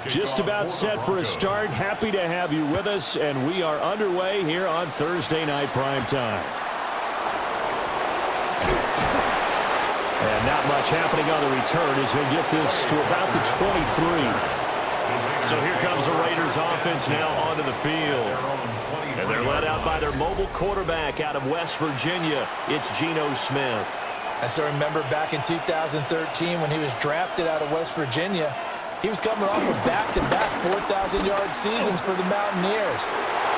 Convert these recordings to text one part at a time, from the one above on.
Just about set for a start. Happy to have you with us, and we are underway here on Thursday Night Primetime. And not much happening on the return as he'll get this to about the 23. So here comes the Raiders offense now onto the field. And they're led out by their mobile quarterback out of West Virginia. It's Geno Smith. As I remember back in 2013 when he was drafted out of West Virginia, he was coming off of back-to-back 4,000-yard seasons for the Mountaineers.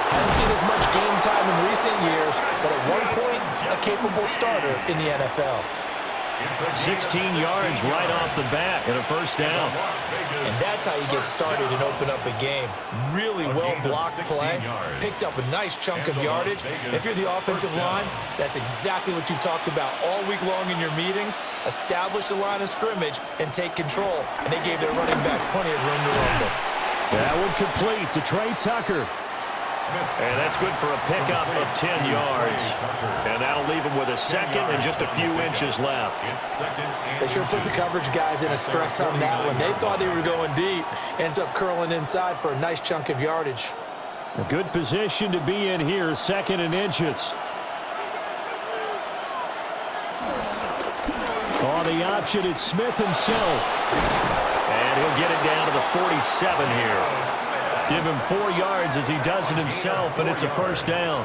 Hadn't seen as much game time in recent years, but at one point, a capable starter in the NFL. 16 yards right off the bat and a first down. And that's how you get started and open up a game. Really well-blocked play, picked up a nice chunk of yardage. If you're the offensive line, that's exactly what you've talked about all week long in your meetings. Establish the line of scrimmage and take control. And they gave their running back plenty of room to rumble. That one complete to Trey Tucker. And that's good for a pickup of 10 yards. And that'll leave him with a second and just a few inches left. They sure put the coverage guys in a stress on that one. They thought they were going deep. Ends up curling inside for a nice chunk of yardage. A good position to be in here, second and inches. On the option, it's Smith himself. And he'll get it down to the 47 here. Give him 4 yards as he does it himself, and it's a first down.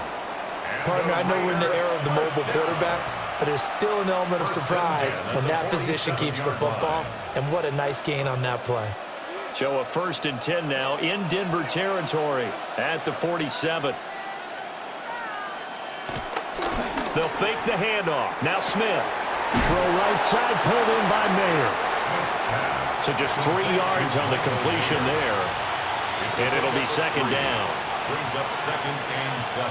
Partner, I know we're in the era of the mobile quarterback, but there's still an element of surprise when that position keeps the football, and what a nice gain on that play. So a 1st and 10 now in Denver territory at the 47. They'll fake the handoff. Now Smith. Throw right side, pulled in by Mayer. So just 3 yards on the completion there. And it'll be second down. Brings up 2nd and 7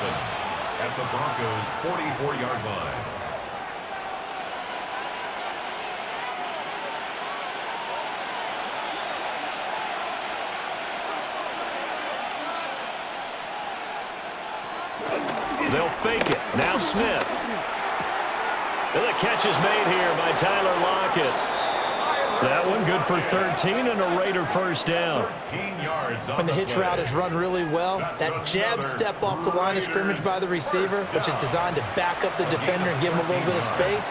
at the Broncos' 44-yard line. They'll fake it. Now Smith. And the catch is made here by Tyler Lockett. That one good for 13 and a Raider first down. When the hitch route is run really well, that jab step off the line of scrimmage by the receiver, which is designed to back up the defender and give him a little bit of space,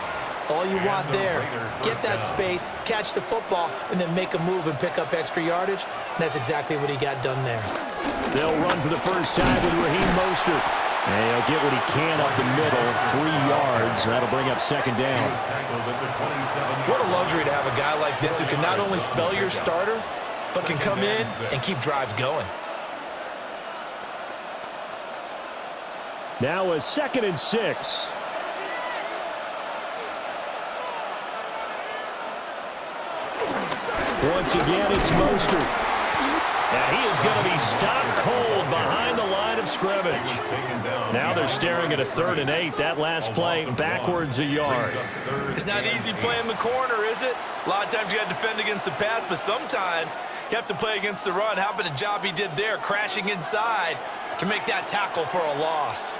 all you want there, get that space, catch the football, and then make a move and pick up extra yardage. And that's exactly what he got done there. They'll run for the first time with Raheem Mostert. And he'll get what he can up the middle, 3 yards. That'll bring up second down. What a luxury to have a guy like this who can not only spell your starter, but can come in and keep drives going. Now a 2nd and 6. Once again, it's Mostert. And he is going to be stopped cold behind the line of scrimmage. Now they're staring at a 3rd and 8. That last play backwards a yard. It's not easy playing the corner, is it? A lot of times you got to defend against the pass, but sometimes you have to play against the run. How about the job he did there, crashing inside to make that tackle for a loss?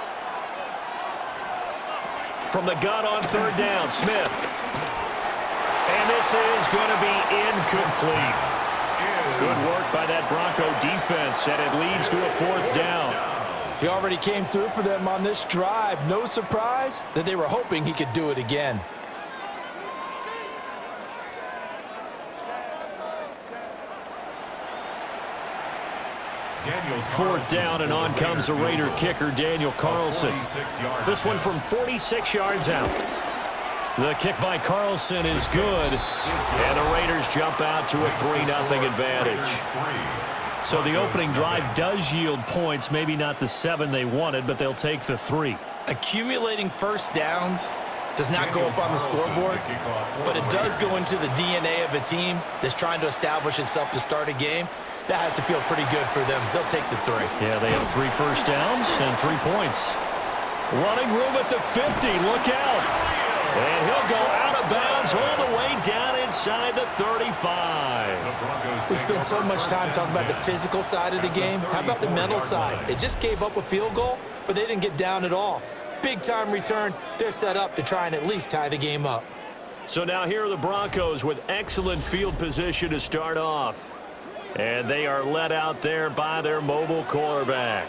From the gun on 3rd down, Smith. And this is going to be incomplete. Good work by that Bronco defense, and it leads to a 4th down. He already came through for them on this drive. No surprise that they were hoping he could do it again. Fourth down, and on comes the Raider kicker, Daniel Carlson. This one from 46 yards out. The kick by Carlson is good, and the Raiders jump out to a 3-0 advantage. So the opening drive does yield points, maybe not the 7 they wanted, but they'll take the 3. Accumulating first downs does not go up on the scoreboard, but it does go into the DNA of a team that's trying to establish itself to start a game. That has to feel pretty good for them. They'll take the 3. Yeah, they have 3 first downs and 3 points. Running room at the 50. Look out. And he'll go out of bounds all the way down inside the 35. We spent so much time talking about the physical side of the game. How about the mental side? They just gave up a field goal, but they didn't get down at all. Big-time return. They're set up to try and at least tie the game up. So now here are the Broncos with excellent field position to start off. And they are led out there by their mobile quarterback.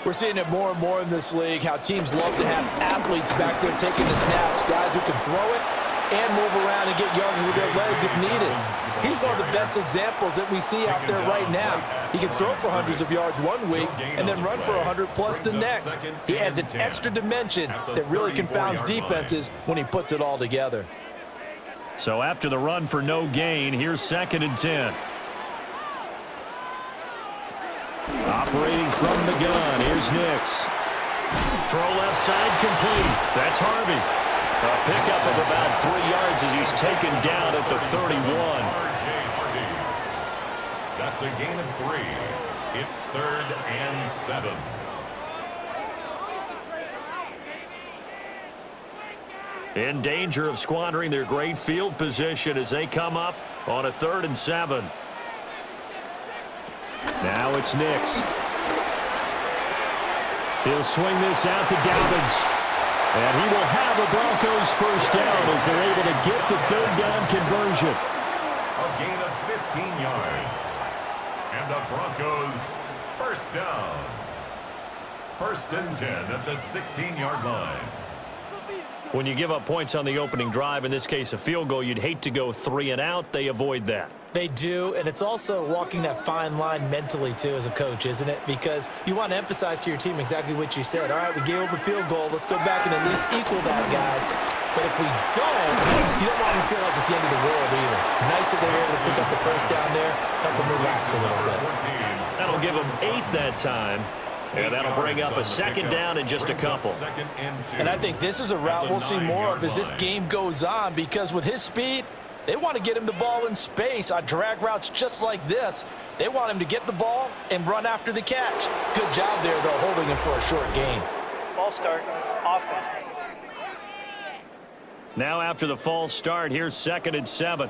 We're seeing it more and more in this league, how teams love to have athletes back there taking the snaps, guys who can throw it and move around and get yards with their legs if needed. He's one of the best examples that we see out there right now. He can throw for hundreds of yards one week and then run for 100+ the next. He adds an extra dimension that really confounds defenses when he puts it all together. So after the run for no gain, here's 2nd and 10. Operating from the gun, here's Nix. Throw left side complete. That's Harvey. A pickup of about 3 yards as he's taken down at the 31. That's a gain of 3. It's 3rd and 7. In danger of squandering their great field position as they come up on a 3rd and 7. Now it's Nix. He'll swing this out to Dobbins. And he will have a Broncos first down as they're able to get the 3rd down conversion. A gain of 15 yards. And the Broncos first down. 1st and 10 at the 16-yard line. When you give up points on the opening drive, in this case a field goal, you'd hate to go 3 and out. They avoid that. They do, and it's also walking that fine line mentally, too, as a coach, isn't it? Because you want to emphasize to your team exactly what you said. All right, we gave up a field goal. Let's go back and at least equal that, guys. But if we don't, you don't want them to feel like it's the end of the world either. Nice that they were able to pick up the first down there, help them relax a little bit. That'll give them 8 that time. And that'll bring up a 2nd down in just a couple. And I think this is a route we'll see more of as this game goes on, because with his speed, they want to get him the ball in space on drag routes just like this. They want him to get the ball and run after the catch. Good job there, though, holding him for a short gain. Ball start, offense. Now after the false start, here's 2nd and 7.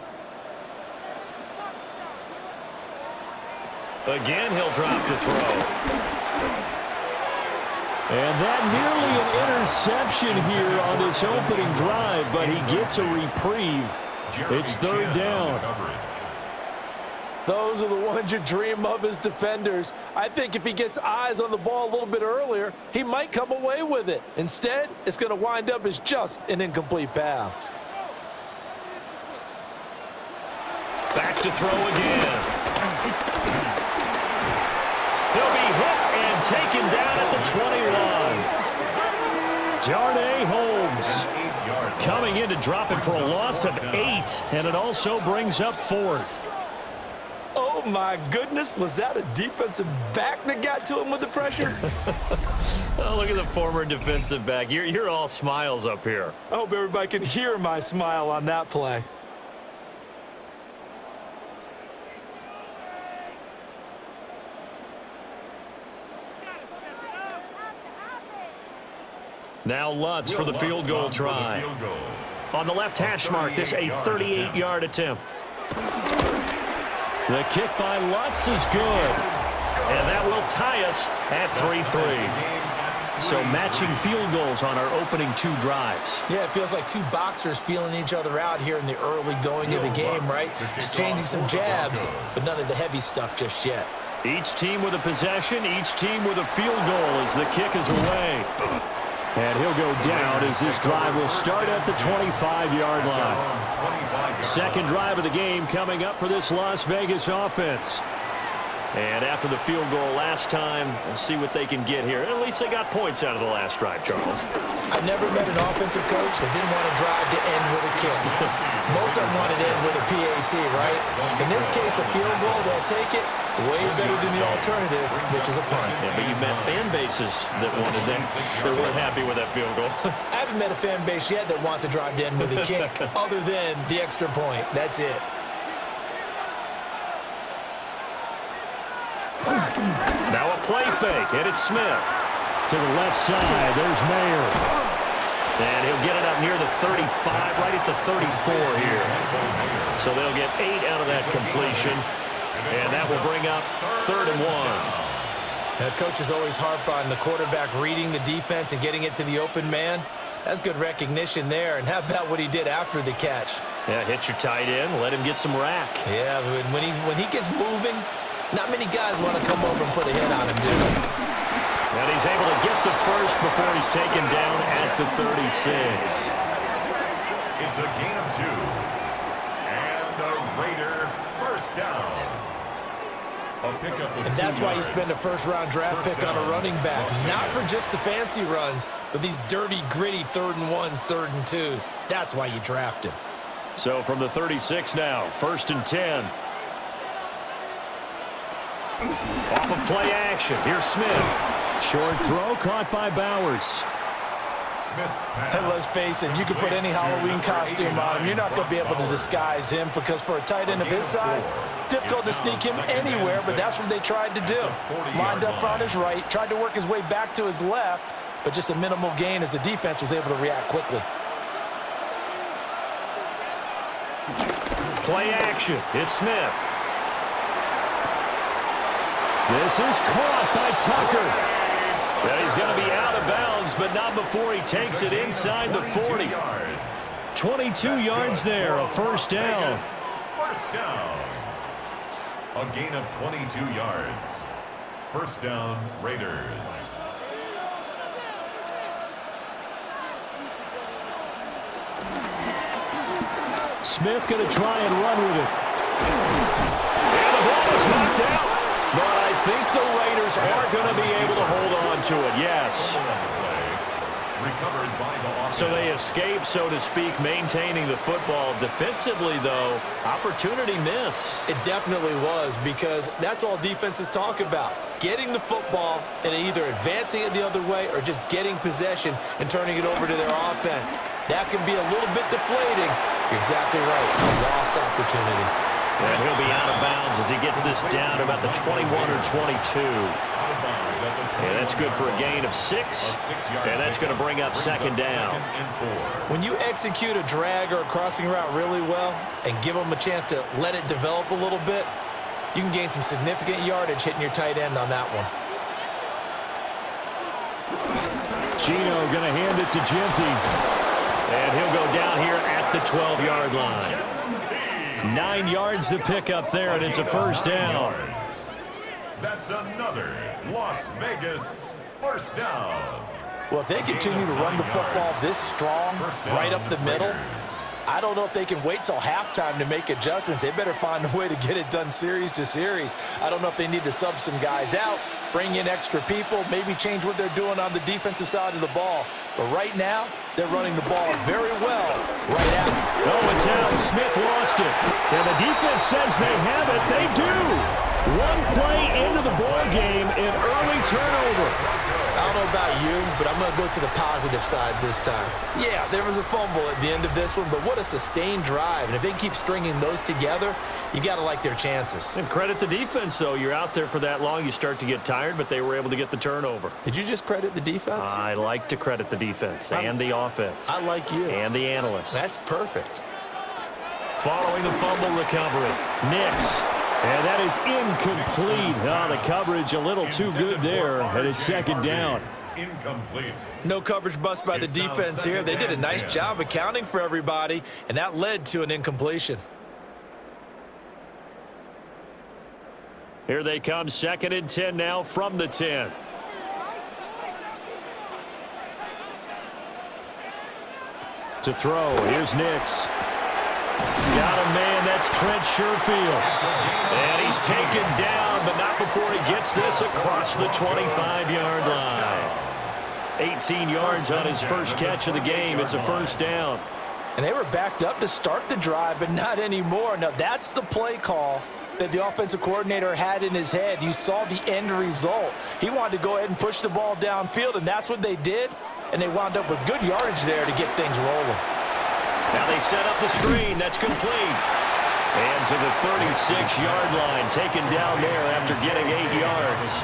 Again, he'll drop to throw. And that nearly an interception here on this opening drive, but he gets a reprieve. It's 3rd down. Those are the ones you dream of as defenders. I think if he gets eyes on the ball a little bit earlier, he might come away with it. Instead, it's going to wind up as just an incomplete pass. Back to throw again. He'll be hit and taken down at the 21. Darnay Holmes coming in to drop him for a loss of 8, and it also brings up 4th. Oh, my goodness. Was that a defensive back that got to him with the pressure? Oh, look at the former defensive back. You're all smiles up here. I hope everybody can hear my smile on that play. Now Lutz for the field goal try. On the left hash mark, this a 38-yard attempt. The kick by Lutz is good. And that will tie us at 3-3. So matching field goals on our opening 2 drives. Yeah, it feels like 2 boxers feeling each other out here in the early going of the game, right? Exchanging some jabs, but none of the heavy stuff just yet. Each team with a possession, each team with a field goal as the kick is away. And he'll go down as this drive will start at the 25-yard line. 2nd drive of the game coming up for this Las Vegas offense. And after the field goal last time, we'll see what they can get here. At least they got points out of the last drive, Charles. I've never met an offensive coach that didn't want to drive to end with a kick. Most of them want to end with a PAT, right? In this case, a field goal, they'll take it. Way better than the alternative, which is a punt. Yeah, but you've met fan bases that wanted that. They weren't happy with that field goal. I haven't met a fan base yet that wants to drive to end with a kick other than the extra point. That's it. Now a play fake, and it's Smith. To the left side, there's Mayer. And he'll get it up near the 35, right at the 34 here. So they'll get 8 out of that completion. And that will bring up 3rd and 1. The coaches always harp on the quarterback reading the defense and getting it to the open man. That's good recognition there. And how about what he did after the catch? Yeah, hit your tight end, let him get some rack. Yeah, when he gets moving, not many guys want to come over and put a hit on him, do they? And he's able to get the first before he's taken down at the 36. It's a gain of 2. And a Raider first down. And that's why you spend a first-round draft pick on a running back. Not for just the fancy runs, but these dirty, gritty 3rd and 1s, 3rd and 2s. That's why you draft him. So from the 36 now, 1st and 10. Off of play action. Here's Smith. Short throw caught by Bowers. And let's face it, you can put any Halloween costume on him. You're not going to be able to disguise him because for a tight end of his size, difficult to sneak him anywhere, but that's what they tried to do. Lined up on his right, tried to work his way back to his left, but just a minimal gain as the defense was able to react quickly. Play action. It's Smith. This is caught by Tucker. And he's going to be out of bounds, but not before he takes it inside the 40. 22 yards there, a first down. First down. A gain of 22 yards. First down, Raiders. Smith going to try and run with it. And the ball is knocked out. But I think the Raiders are going to be able to hold on to it, yes. Recovered by the offense. So they escape, so to speak, maintaining the football. Defensively, though, opportunity miss. It definitely was, because that's all defenses talk about. Getting the football and either advancing it the other way or just getting possession and turning it over to their offense. That can be a little bit deflating. You're exactly right. A lost opportunity. And he'll be out of bounds as he gets this down to about the 21 or 22. And that's good for a gain of 6. And that's going to bring up second down. When you execute a drag or a crossing route really well and give them a chance to let it develop a little bit, you can gain some significant yardage hitting your tight end on that one. Gino going to hand it to Genty. And he'll go down here at the 12-yard line. 9 yards to pick up there, and it's a first down. That's another Las Vegas first down. Well, if they continue to run the football this strong, right up the middle, I don't know if they can wait till halftime to make adjustments. They better find a way to get it done series to series. I don't know if they need to sub some guys out, bring in extra people, maybe change what they're doing on the defensive side of the ball. But right now, they're running the ball very well right at it. Oh, it's out. Smith lost it. And the defense says they have it. They do. One play into the ball game, an early turnover. I don't know about you, but I'm going to go to the positive side this time. Yeah, there was a fumble at the end of this one, but what a sustained drive. And if they keep stringing those together, you got to like their chances. And credit the defense, though. You're out there for that long, you start to get tired, but they were able to get the turnover. Did you just credit the defense? I like to credit the defense and the offense. I like you. And the analysts. That's perfect. Following the fumble recovery, Nix. And that is incomplete. Oh, the coverage a little too good there, and it's second down. Incomplete. No coverage bust by the defense here. They did a nice job accounting for everybody, and that led to an incompletion. Here they come, 2nd and 10 now from the 10. To throw, here's Nix. Got a man, that's Trent Sherfield. And he's taken down, but not before he gets this across the 25-yard line. 18 yards on his first catch of the game. It's a first down. And they were backed up to start the drive, but not anymore. Now, that's the play call that the offensive coordinator had in his head. You saw the end result. He wanted to go ahead and push the ball downfield, and that's what they did. And they wound up with good yardage there to get things rolling. Now they set up the screen. That's complete. And to the 36-yard line, taken down there after getting 8 yards.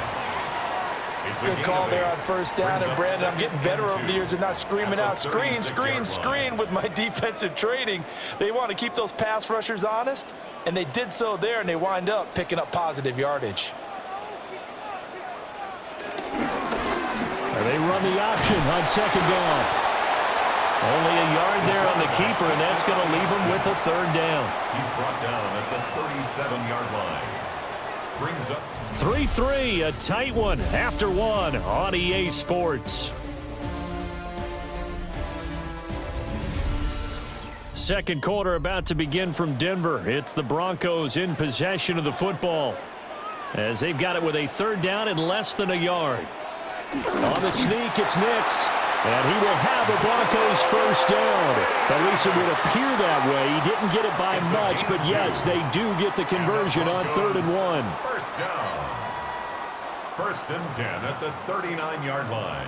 Good call there on first down. And, Brandon, I'm getting better over the years and not screaming out, screen, screen, screen with my defensive training. They want to keep those pass rushers honest, and they did so there, and they wind up picking up positive yardage. And they run the option on second down. Only a yard there on a keeper, and that's going to leave him with a third down. He's brought down at the 37-yard line. Brings up 3-3, a tight one after one on EA Sports. Second quarter about to begin from Denver. It's the Broncos in possession of the football, as they've got it with a third down and less than a yard. On the sneak, it's Nix. And he will have a Broncos first down. At least it would appear that way. He didn't get it by much, but yes, they do get the conversion on 3rd and 1. First down. 1st and 10 at the 39-yard line.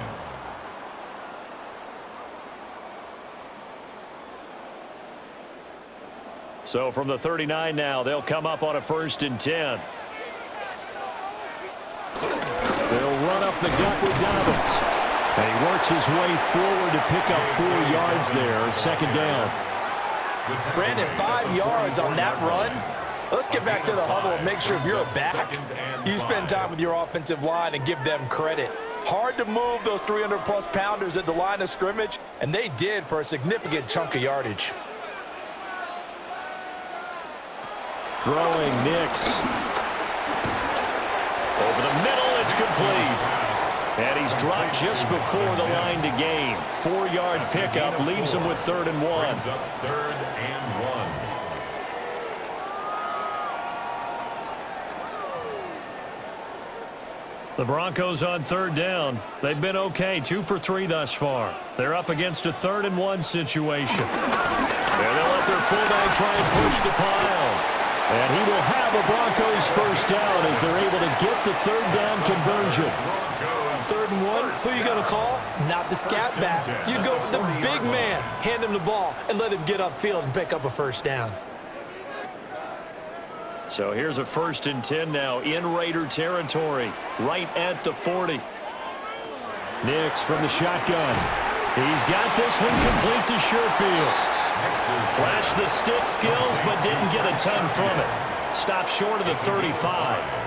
So from the 39 now, they'll come up on a 1st and 10. They'll run up the gut with Dobbins. And he works his way forward to pick up 4 yards there. 2nd down. Brandon, 5 yards on that run. Let's get back to the huddle and make sure if you're back, you spend time with your offensive line and give them credit. Hard to move those 300-plus pounders at the line of scrimmage, and they did for a significant chunk of yardage. Throwing Nix. Over the middle, it's complete. And he's dropped just before the line to gain. 4-yard pickup leaves him with 3rd and 1. Brings up 3rd and 1. The Broncos on 3rd down. They've been okay, 2 for 3 thus far. They're up against a 3rd and 1 situation. And they'll let their fullback try and push the pile. And he will have a Broncos first down as they're able to get the 3rd down conversion. 3rd and 1, who you going to call? Not the scat back. You go with the big man, hand him the ball, and let him get upfield and pick up a first down. So here's a 1st and 10 now in Raider territory, right at the 40. Nix from the shotgun. He's got this one complete to Sherfield. Flashed the stick skills, but didn't get a ton from it. Stopped short of the 35.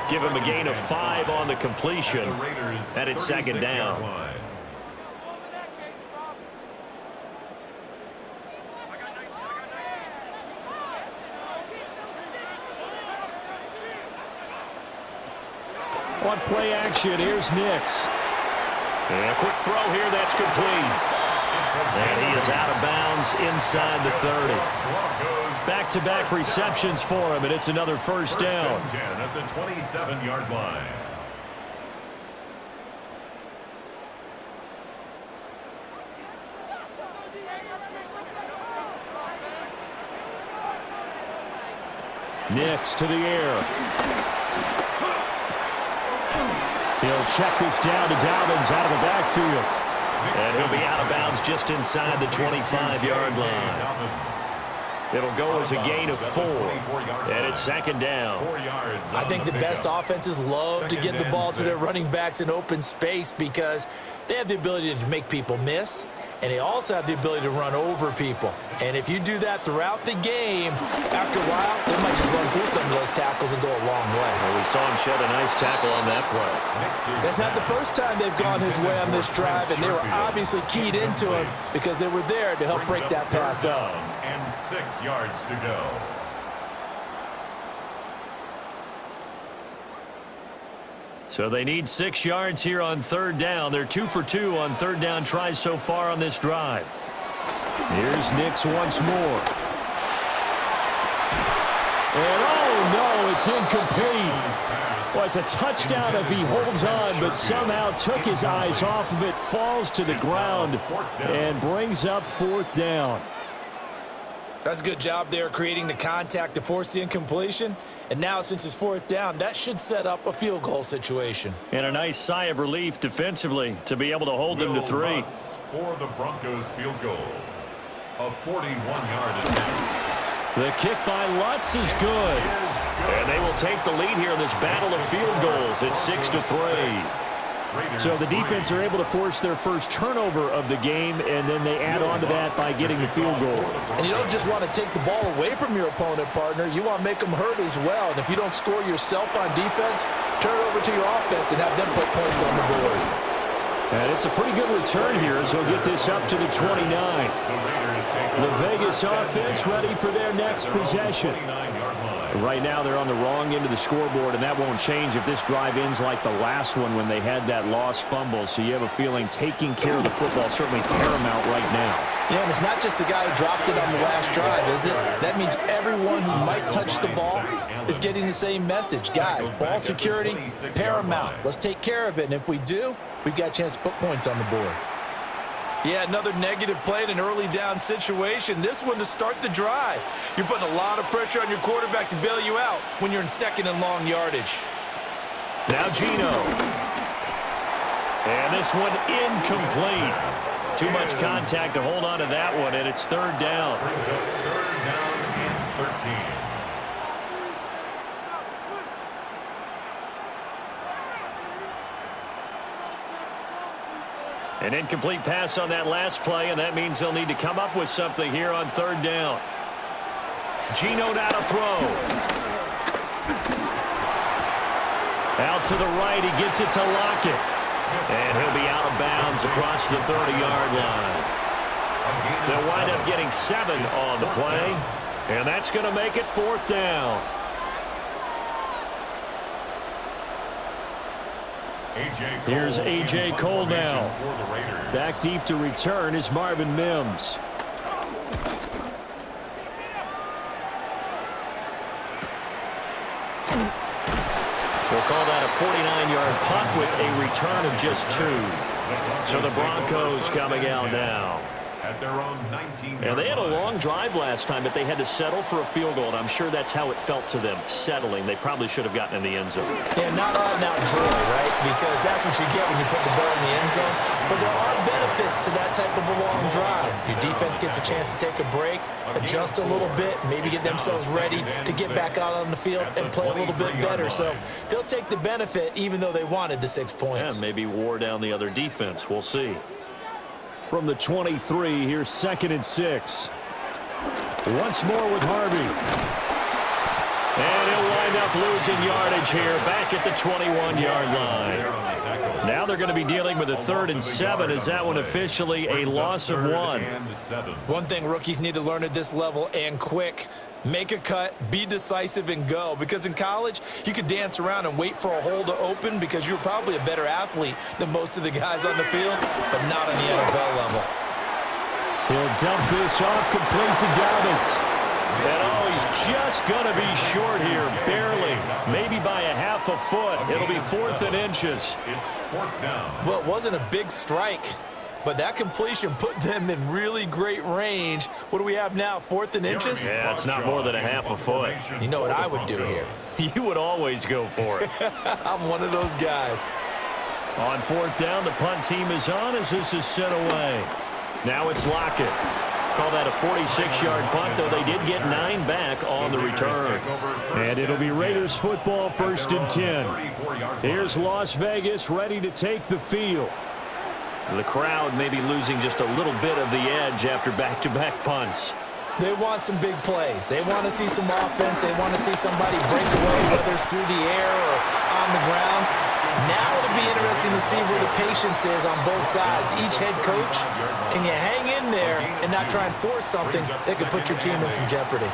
Give him a gain of 5 on the completion, and it's 2nd down. On play action, here's Nix. And a quick throw here, that's complete. And he is out of bounds inside the 30. Back-to-back receptions for him, and it's another first down. 10 at the 27-yard line. Nix to the air. He'll check this down to Dobbins out of the backfield. And he'll be out of bounds just inside the 25-yard line. It'll go as a gain of 4, and it's 2nd down. I think the best offenses love to get the ball to their running backs in open space because they have the ability to make people miss, and they also have the ability to run over people. And if you do that throughout the game, after a while, they might just run through some of those tackles and go a long way. Well, we saw him shed a nice tackle on that play. That's not the first time they've gone his way on this drive, and they were obviously keyed into him because they were there to help break that pass up. And 6 yards to go. So they need 6 yards here on 3rd down. They're 2 for 2 on 3rd down tries so far on this drive. Here's Nix once more. And oh no, it's incomplete. Well, it's a touchdown if he holds on, but somehow took his eyes off of it, falls to the ground, and brings up 4th down. That's a good job there creating the contact to force the incompletion. And now, since it's 4th down, that should set up a field goal situation. And a nice sigh of relief defensively to be able to hold them to 3. For the Broncos field goal. A 41-yard attempt. The kick by Lutz is good. And they will take the lead here in this battle of field goals at 6-3. So the defense are able to force their first turnover of the game, and then they add on to that by getting the field goal. And you don't just want to take the ball away from your opponent, partner. You want to make them hurt as well. And if you don't score yourself on defense, turn it over to your offense and have them put points on the board. And it's a pretty good return here as he'll get this up to the 29. The Vegas offense ready for their next possession. Right now they're on the wrong end of the scoreboard, and that won't change if this drive ends like the last one when they had that lost fumble. So you have a feeling taking care of the football is certainly paramount right now. Yeah, and it's not just the guy who dropped it on the last drive, is it? That means everyone who might touch the ball is getting the same message. Guys, ball security, paramount. Let's take care of it, and if we do, we've got a chance to put points on the board. Yeah, another negative play in an early down situation. This one to start the drive. You're putting a lot of pressure on your quarterback to bail you out when you're in second and long yardage. Now Gino. And this one incomplete. Too much contact to hold on to that one, and it's third down. Brings up third down and 13. An incomplete pass on that last play, and that means they'll need to come up with something here on third down. Gino now to throw. Out to the right, he gets it to Lockett. And he'll be out of bounds across the 30-yard line. They'll wind up getting 7 on the play, and that's going to make it fourth down. Here's A.J. Cole now. Back deep to return is Marvin Mims. We'll call that a 49-yard punt with a return of just 2. So the Broncos coming out now. And they had a long drive last time, but they had to settle for a field goal, and I'm sure that's how it felt to them, settling. They probably should have gotten in the end zone. Yeah, not out-and-out joy, right? Because that's what you get when you put the ball in the end zone. But there are benefits to that type of a long drive. Your defense gets a chance to take a break, adjust a little bit, maybe get themselves ready to get back out on the field and play a little bit better. So they'll take the benefit even though they wanted the 6 points. Yeah, maybe wore down the other defense. We'll see. From the 23, here's 2nd and 6. Once more with Harvey. And he'll wind up losing yardage here back at the 21-yard line. Now they're going to be dealing with a 3rd and 7. Is that one officially a loss of 1? One thing rookies need to learn at this level, and quick: make a cut, be decisive, and go. Because in college, you could dance around and wait for a hole to open because you're probably a better athlete than most of the guys on the field, but not on the NFL level. He'll dump this off complete to Dobbins. And he's just going to be short here, barely, maybe by a half a foot. It'll be 4th and inches. It's 4th down. Well, it wasn't a big strike, but that completion put them in really great range. What do we have now, 4th and inches? Yeah, it's not more than a half a foot. You know what I would do here? You would always go for it. I'm one of those guys. On 4th down, the punt team is on as this is sent away. Now it's Lockett. Call that a 46-yard punt, though they did get 9 back on the return. And it'll be Raiders football, 1st and 10. Here's Las Vegas ready to take the field. The crowd may be losing just a little bit of the edge after back-to-back punts. They want some big plays. They want to see some offense. They want to see somebody break away, whether it's through the air or on the ground. Now it'll be interesting to see where the patience is on both sides. Each head coach, can you hang in there and not try and force something that could put your team in some jeopardy?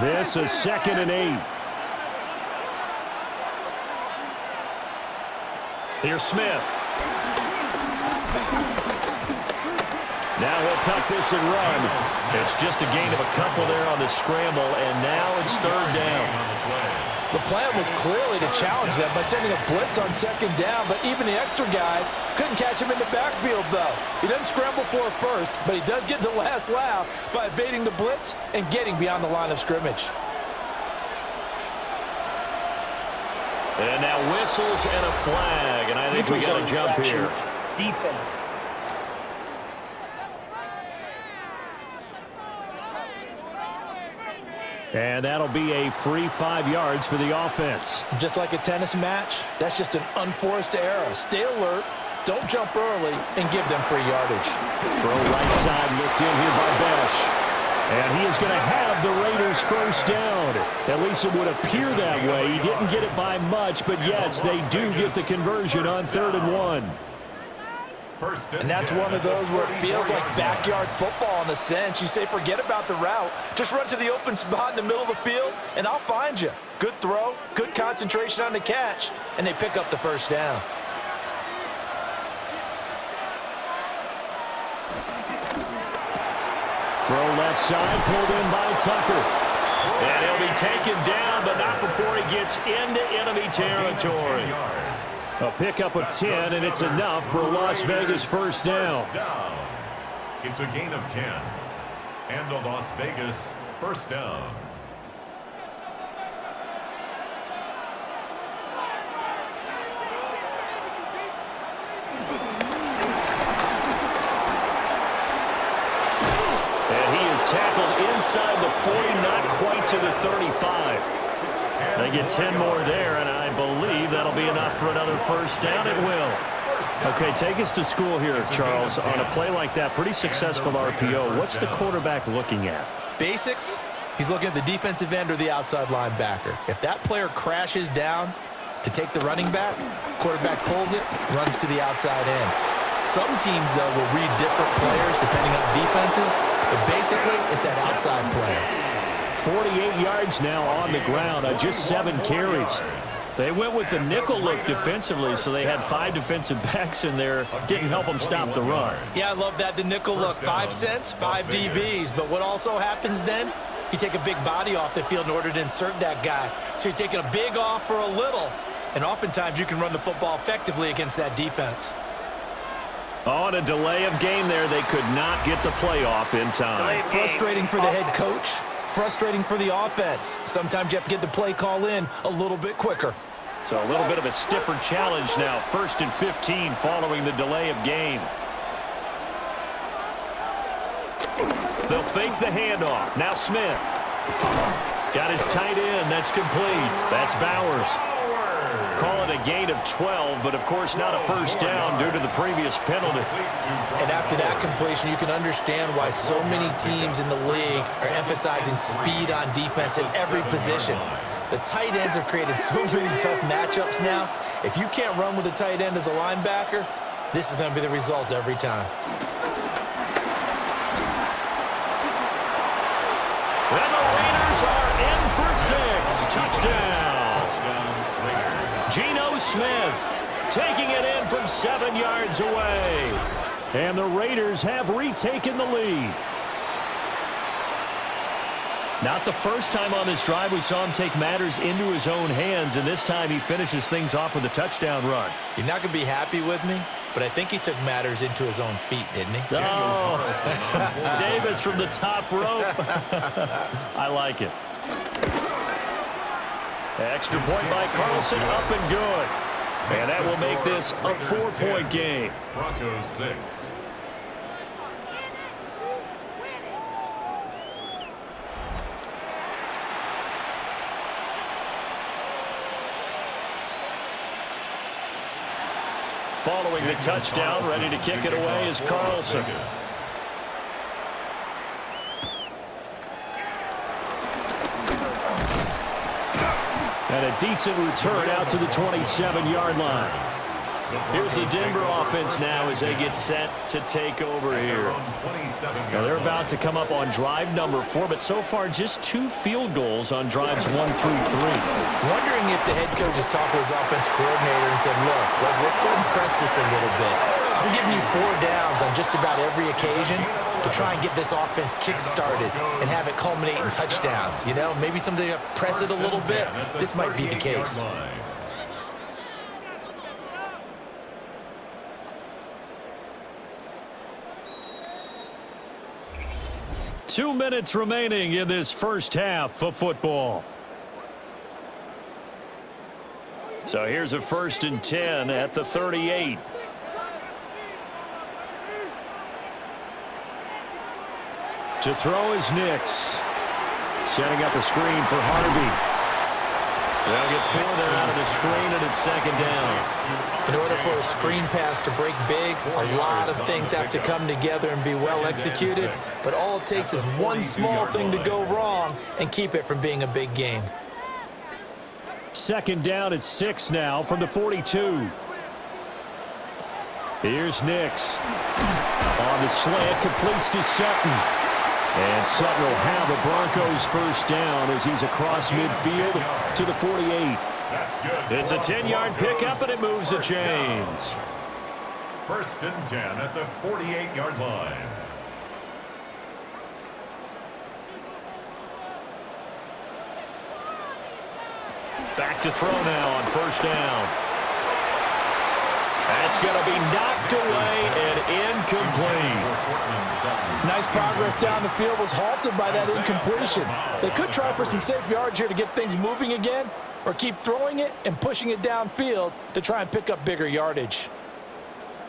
This is 2nd and 8. Here's Smith. Now he'll tuck this and run. It's just a gain of a couple there on the scramble, and now it's 3rd down. The plan was clearly to challenge them by sending a blitz on 2nd down, but even the extra guys couldn't catch him in the backfield, though. He doesn't scramble for it first, but he does get the last laugh by evading the blitz and getting beyond the line of scrimmage. And now whistles and a flag, and I think we got a jump here. Defense. And that'll be a free 5 yards for the offense. Just like a tennis match, that's just an unforced error. Stay alert, don't jump early, and give them free yardage. Throw right side, looked in here by Besh. And he is going to have the Raiders first down. At least it would appear that way. He didn't get it by much, but yes, they do get the conversion on 3rd and 1. And that's one of those where it feels like backyard football in a sense. You say, forget about the route. Just run to the open spot in the middle of the field, and I'll find you. Good throw, good concentration on the catch, and they pick up the first down. Throw left side, pulled in by Tucker. And he'll be taken down, but not before he gets into enemy territory. A pickup of 10, and it's enough for a Las Vegas first down. It's a gain of 10. And a Las Vegas first down. And he is tackled inside the 40, not quite to the 35. They get 10 more there, and I believe that'll be enough for another first down. It will. Okay, take us to school here, Charles. On a play like that, pretty successful RPO. What's the quarterback looking at? Basics. He's looking at the defensive end or the outside linebacker. If that player crashes down to take the running back, quarterback pulls it, runs to the outside end. Some teams, though, will read different players depending on defenses, but basically it's that outside player. 48 yards now on the ground on just 7 carries. They went with the nickel look defensively, so they had 5 defensive backs in there. Didn't help them stop the run. Yeah, I love that, the nickel look. 5 cents, 5 DBs. But what also happens then? You take a big body off the field in order to insert that guy. So you're taking a big off for a little. And oftentimes you can run the football effectively against that defense. On a delay of game there, they could not get the play off in time. Frustrating for the head coach. Frustrating for the offense. Sometimes you have to get the play call in a little bit quicker. So a little bit of a stiffer challenge now. 1st and 15 following the delay of game. They'll fake the handoff. Now Smith. Got his tight end. That's complete. That's Bowers. Call it a gain of 12, but of course not a first down due to the previous penalty. And after that completion, you can understand why so many teams in the league are emphasizing speed on defense at every position. The tight ends have created so many tough matchups now. If you can't run with a tight end as a linebacker, this is going to be the result every time. And the Raiders are in for 6. Touchdown. Geno Smith taking it in from 7 yards away. And the Raiders have retaken the lead. Not the first time on this drive we saw him take matters into his own hands, and this time he finishes things off with a touchdown run. You're not going to be happy with me, but I think he took matters into his own feet, didn't he? Oh, Davis from the top rope. I like it. Extra point by Carlson, up and good. And that will make this a 4-point game. Broncos 6. Following the touchdown, ready to kick it away is Carlson. And a decent return out to the 27-yard line. Here's the Denver offense now as they get set to take over here. Now they're about to come up on drive number 4, but so far just 2 field goals on drives 1 through 3. Wondering if the head coach has talked with his offense coordinator and said, look, let's go and press this a little bit. I'm giving you 4 downs on just about every occasion to try and get this offense kick-started and have it culminate in touchdowns. You know, maybe someday press it a little bit. This might be the case. Two minutes remaining in this first half of football. So here's a 1st and 10 at the 38. To throw is Nix. Setting up a screen for Harvey. They'll get 4 there out of the screen, and it's second down. In order for a screen pass to break big, a lot of things have to come together and be well executed, but all it takes is one small thing to go wrong and keep it from being a big game. Second down at 6 now from the 42. Here's Nix. On the slant, completes to Sutton. And Sutton will have the Broncos first down as he's across midfield to the 48. It's a 10-yard pickup, and it moves the chains. First and 10 at the 48-yard line. Back to throw now on first down. That's going to be knocked away and incomplete. Nice progress down the field, was halted by that incompletion. They could try for some safe yards here to get things moving again, or keep throwing it and pushing it downfield to try and pick up bigger yardage.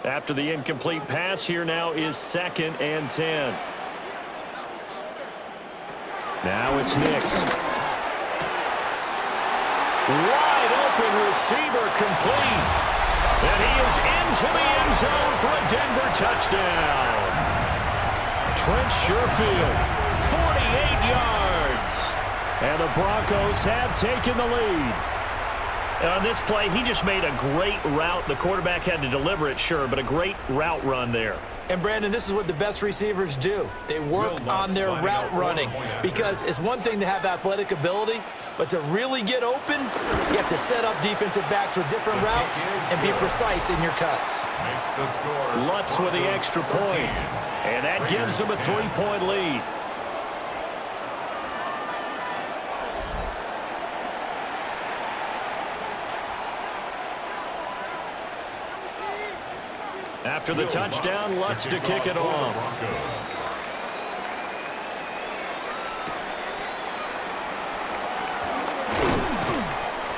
After the incomplete pass, here now is 2nd and 10. Now it's Nix. Wide open receiver, complete. And he is into the end zone for a Denver touchdown. Trent Sherfield, 48 yards. And the Broncos have taken the lead. On this play, he just made a great route. The quarterback had to deliver it, sure, but a great route run there. And, Brandon, this is what the best receivers do. They work on their route running, because it's one thing to have athletic ability, but to really get open, you have to set up defensive backs with different routes and be precise in your cuts. Lutz with the extra point, and that gives them a 3-point lead. After the touchdown, Lutz to kick it off.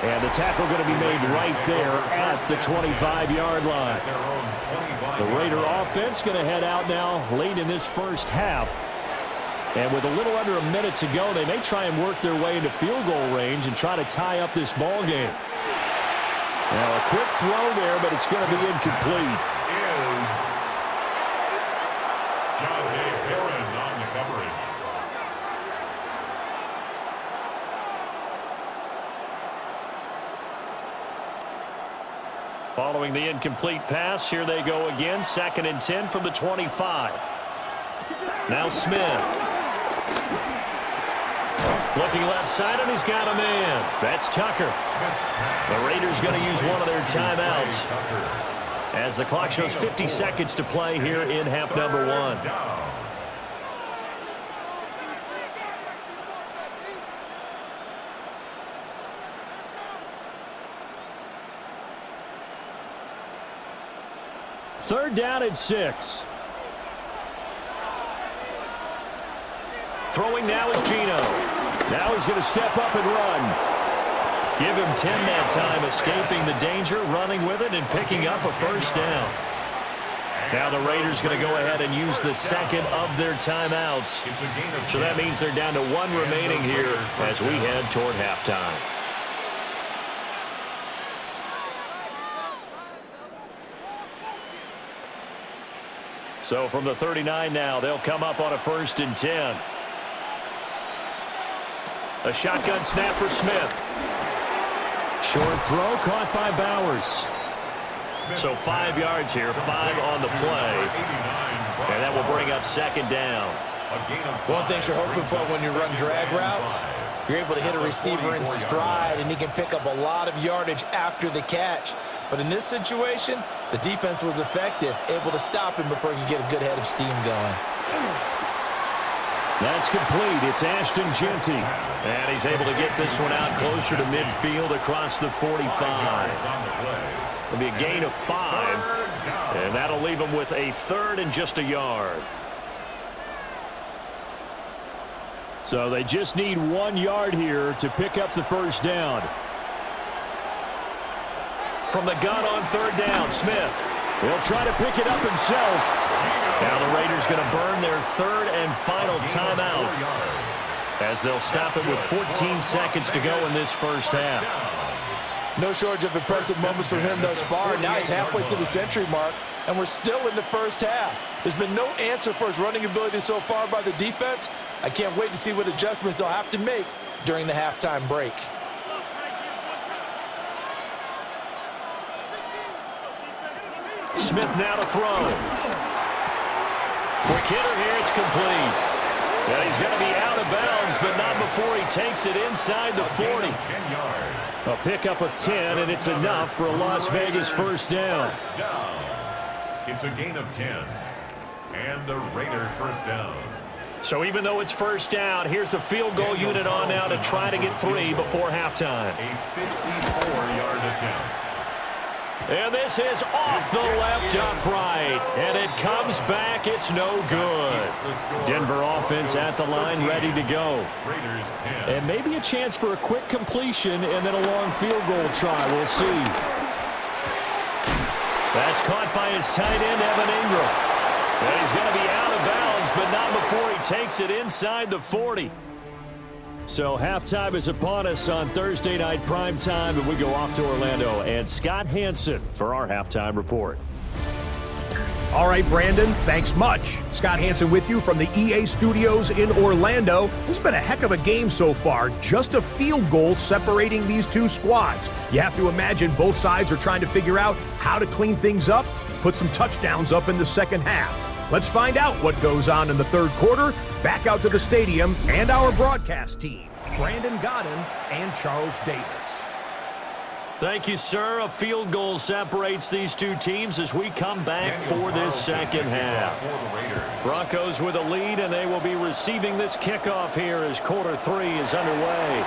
And the tackle going to be made right there at the 25-yard line. The Raider offense going to head out now late in this first half. And with a little under a minute to go, they may try and work their way into field goal range and try to tie up this ball game. Now a quick throw there, but it's going to be incomplete. Following the incomplete pass, here they go again. 2nd and 10 from the 25. Now Smith. Looking left side, and he's got a man. That's Tucker. The Raiders going to use one of their timeouts as the clock shows 50 seconds to play here in half number 1. Third down and 6. Throwing now is Geno. Now he's going to step up and run. Give him 10 that time, escaping the danger, running with it, and picking up a first down. Now the Raiders going to go ahead and use the second of their timeouts. So that means they're down to 1 remaining here as we head toward halftime. So from the 39 now, they'll come up on a 1st and 10. A shotgun snap for Smith. Short throw caught by Bowers. So 5 yards here, 5 on the play. And that will bring up 2nd down. One thing you're hoping for when you run drag routes, you're able to hit a receiver in stride, and he can pick up a lot of yardage after the catch. But in this situation, the defense was effective, able to stop him before he could get a good head of steam going. That's complete. It's Ashton Genty. And he's able to get this one out closer to midfield across the 45. It'll be a gain of 5. And that'll leave him with a 3rd and just a yard. So they just need 1 yard here to pick up the first down. From the gun on 3rd down, Smith. He'll try to pick it up himself. Now the Raiders going to burn their 3rd and final timeout. as they'll stop it with 14 seconds to go in this first half. No shortage of impressive moments from him thus far. Now he's halfway to the century mark, and we're still in the first half. There's been no answer for his running ability so far by the defense. I can't wait to see what adjustments they'll have to make during the halftime break. Smith now to throw. Quick hitter here, it's complete. Yeah, he's going to be out of bounds, but not before he takes it inside the 40. 10 yards. A pickup of 10, and it's enough for a Las Vegas first down. It's a gain of 10. And the Raider first down. So even though it's first down, here's the field goal unit on now to try to get 3 before halftime. A 54-yard attempt. And this is off the left upright. And it comes back. It's no good. Denver offense at the line, ready to go. Raiders 10. And maybe a chance for a quick completion and then a long field goal try. We'll see. That's caught by his tight end, Evan Ingram. And he's going to be out of bounds, but not before he takes it inside the 40. So halftime is upon us on Thursday night primetime, and we go off to Orlando. And Scott Hansen for our halftime report. All right, Brandon, thanks much. Scott Hansen with you from the EA Studios in Orlando. This has been a heck of a game so far. Just a field goal separating these two squads. You have to imagine both sides are trying to figure out how to clean things up, put some touchdowns up in the second half. Let's find out what goes on in the third quarter. Back out to the stadium and our broadcast team, Brandon Godden and Charles Davis. Thank you, sir. A field goal separates these two teams as we come back for this second half. Broncos with a lead, and they will be receiving this kickoff here as quarter 3 is underway.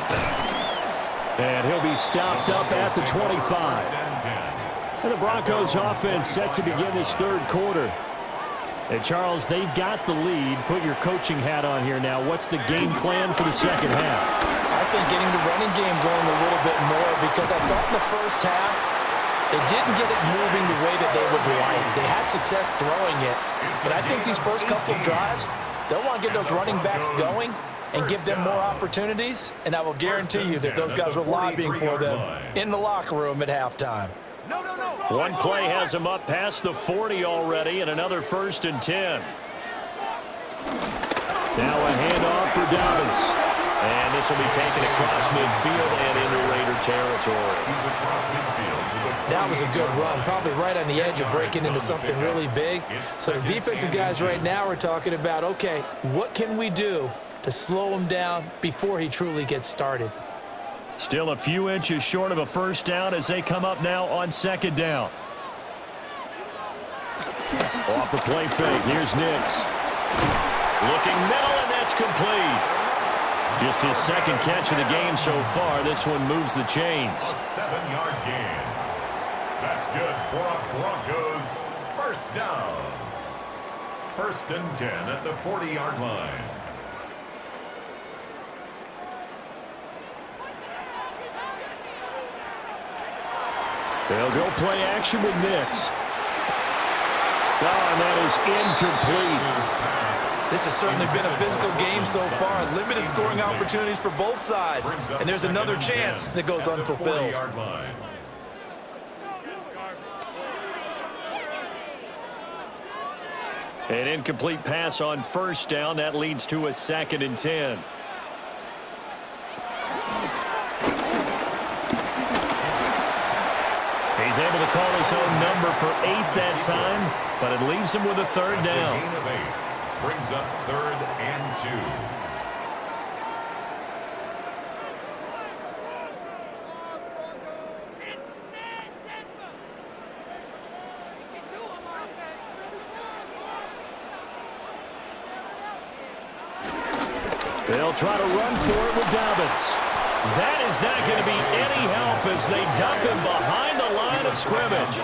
And he'll be stopped up at the 25. And the Broncos offense set to begin this third quarter. And, Charles, they've got the lead. Put your coaching hat on here now. What's the game plan for the second half? I think getting the running game going a little bit more, because I thought in the first half they didn't get it moving the way that they would like. They had success throwing it. But I think these first couple of drives, they'll want to get those running backs going and give them more opportunities. And I will guarantee you that those guys were lobbying for them in the locker room at halftime. One play has him up past the 40 already, and another 1st and 10. Now a handoff for Dobbins. And this will be taken across midfield and into Raider territory. That was a good run, probably right on the edge of breaking into something really big. So the defensive guys right now are talking about, okay, what can we do to slow him down before he truly gets started? Still a few inches short of a first down as they come up now on second down. Off the play fake, here's Nix. Looking middle, and that's complete. Just his second catch of the game so far. This one moves the chains. A 7-yard gain. That's good for a Broncos first down. 1st and 10 at the 40-yard line. They'll go play action with Nix. Oh, and that is incomplete. This has certainly been a physical game so far. Limited scoring opportunities for both sides. And there's another chance that goes unfulfilled. An incomplete pass on first down. That leads to a 2nd and 10. He's able to call his own number for 8 that time, but it leaves him with a 3rd down. Gain of 8 brings up 3rd and 2. They'll try to run for it with Dobbins. That is not going to be any help as they dump him behind the line of scrimmage.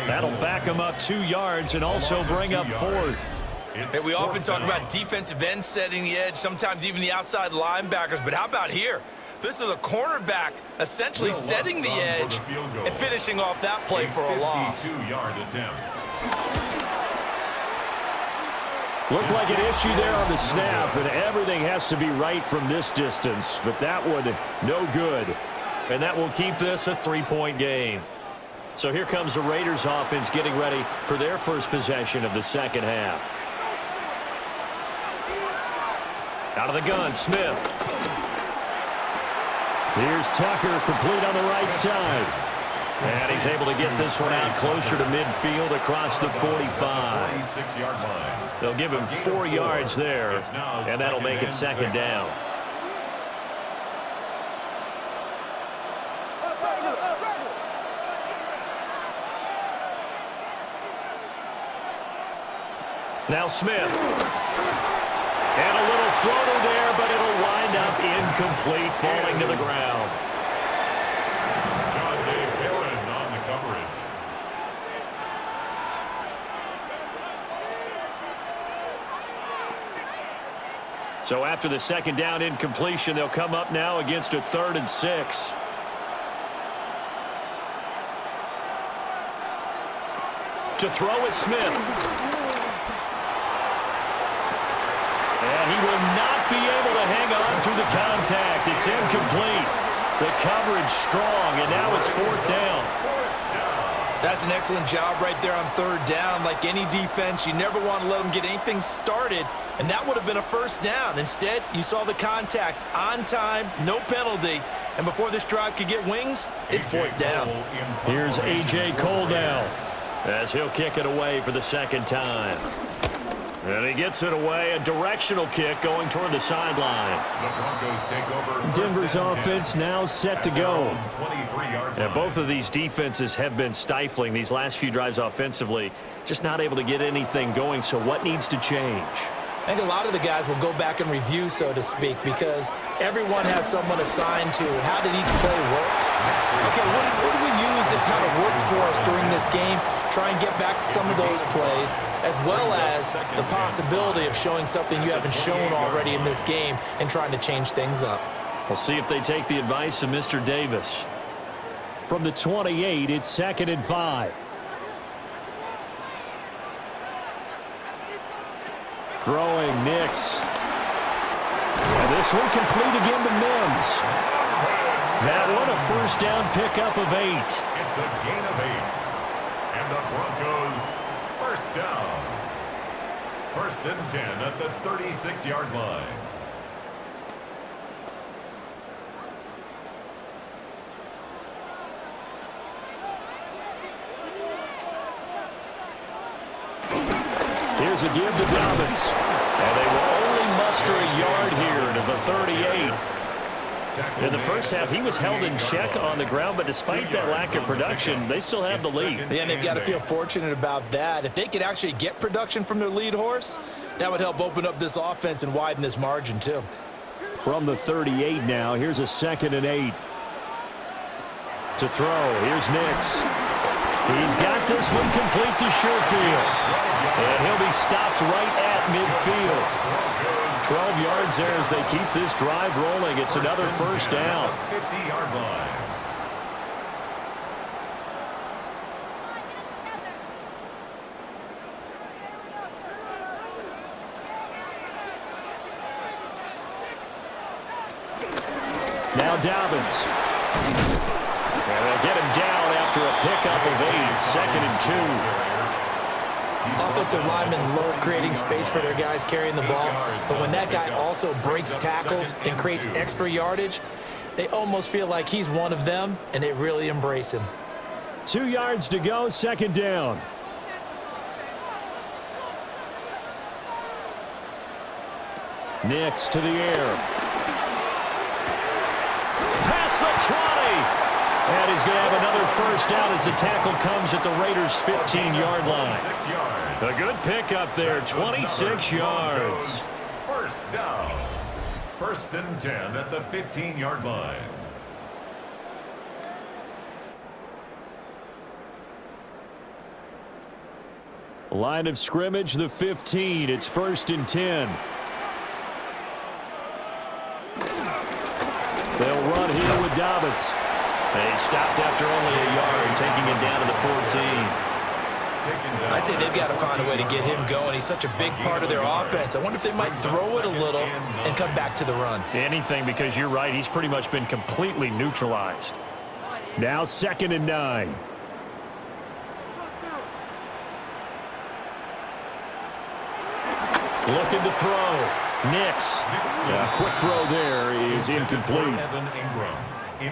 That'll back him up 2 yards and also bring up 4th. Hey, we often talk about defensive ends setting the edge, sometimes even the outside linebackers, but how about here? This is a cornerback essentially setting the edge and finishing off that play for a loss. 52-yard attempt. Looked like an issue there on the snap, and everything has to be right from this distance. But that one, no good. And that will keep this a 3-point game. So here comes the Raiders offense getting ready for their first possession of the second half. Out of the gun, Smith. Here's Tucker, complete on the right side. And he's able to get this one out closer to midfield across the 45. 46-yard line. They'll give him 4 yards there, and that'll make it second down. Now Smith. And a little floater there, but it'll wind up incomplete, falling to the ground. John Dave on the coverage. So after the second down incompletion, they'll come up now against a 3rd and 6. To throw is Smith. And he will not be able to hang on through the contact. It's incomplete. The coverage strong, and now it's 4th down. That's an excellent job right there on 3rd down. Like any defense, you never want to let them get anything started, and that would have been a 1st down. Instead, you saw the contact on time, no penalty, and before this drive could get wings, it's 4th down. Here's A.J. Cole now as he'll kick it away for the second time. And he gets it away, a directional kick going toward the sideline. The Broncos take over. Denver's offense now set to go. And both of these defenses have been stifling these last few drives offensively, just not able to get anything going. So what needs to change? I think a lot of the guys will go back and review, so to speak, because everyone has someone assigned to how did each play work. Okay, what did we use that kind of worked for us during this game? Try and get back some of those plays, as well as the possibility of showing something you haven't shown already in this game and trying to change things up. We'll see if they take the advice of Mr. Davis. From the 28, it's 2nd and 5. Throwing Nix. And this one complete again to Mims. That one a 1st down pickup of 8. It's a gain of 8. And the Broncos 1st down. 1st and 10 at the 36-yard line. Here's a give to Dobbins. And they will only muster a yard here to the 38. In the first half, he was held in check on the ground, but despite that lack of production, they still have the lead. Yeah, and they've got to feel fortunate about that. If they could actually get production from their lead horse, that would help open up this offense and widen this margin, too. From the 38 now, here's a 2nd and 8. To throw, here's Nix. He's got this one complete to Sherfield. And he'll be stopped right at midfield. 12 yards there as they keep this drive rolling. It's another 1st down. 50-yard line. Now Dobbins. And they'll get him down after a pickup of 8. 2nd and 2. Offensive linemen love creating space for their guys carrying the ball, but when that guy also breaks tackles and creates extra yardage, they almost feel like he's one of them, and they really embrace him. 2 yards to go, 2nd down. Nix to the air. Past the 20. And he's going to have another 1st down as the tackle comes at the Raiders' 15-yard line. A good pickup there, 26 yards. 1st down. 1st and 10 at the 15-yard line. Line of scrimmage, the 15. It's 1st and 10. They'll run here with Dobbins. They stopped after only a yard, taking it down to the 14. I'd say they've got to find a way to get him going. He's such a big part of their offense. I wonder if they might throw it a little and come back to the run. Anything, because you're right. He's pretty much been completely neutralized. Now 2nd and 9. Looking to throw. Nix. A quick throw there is incomplete.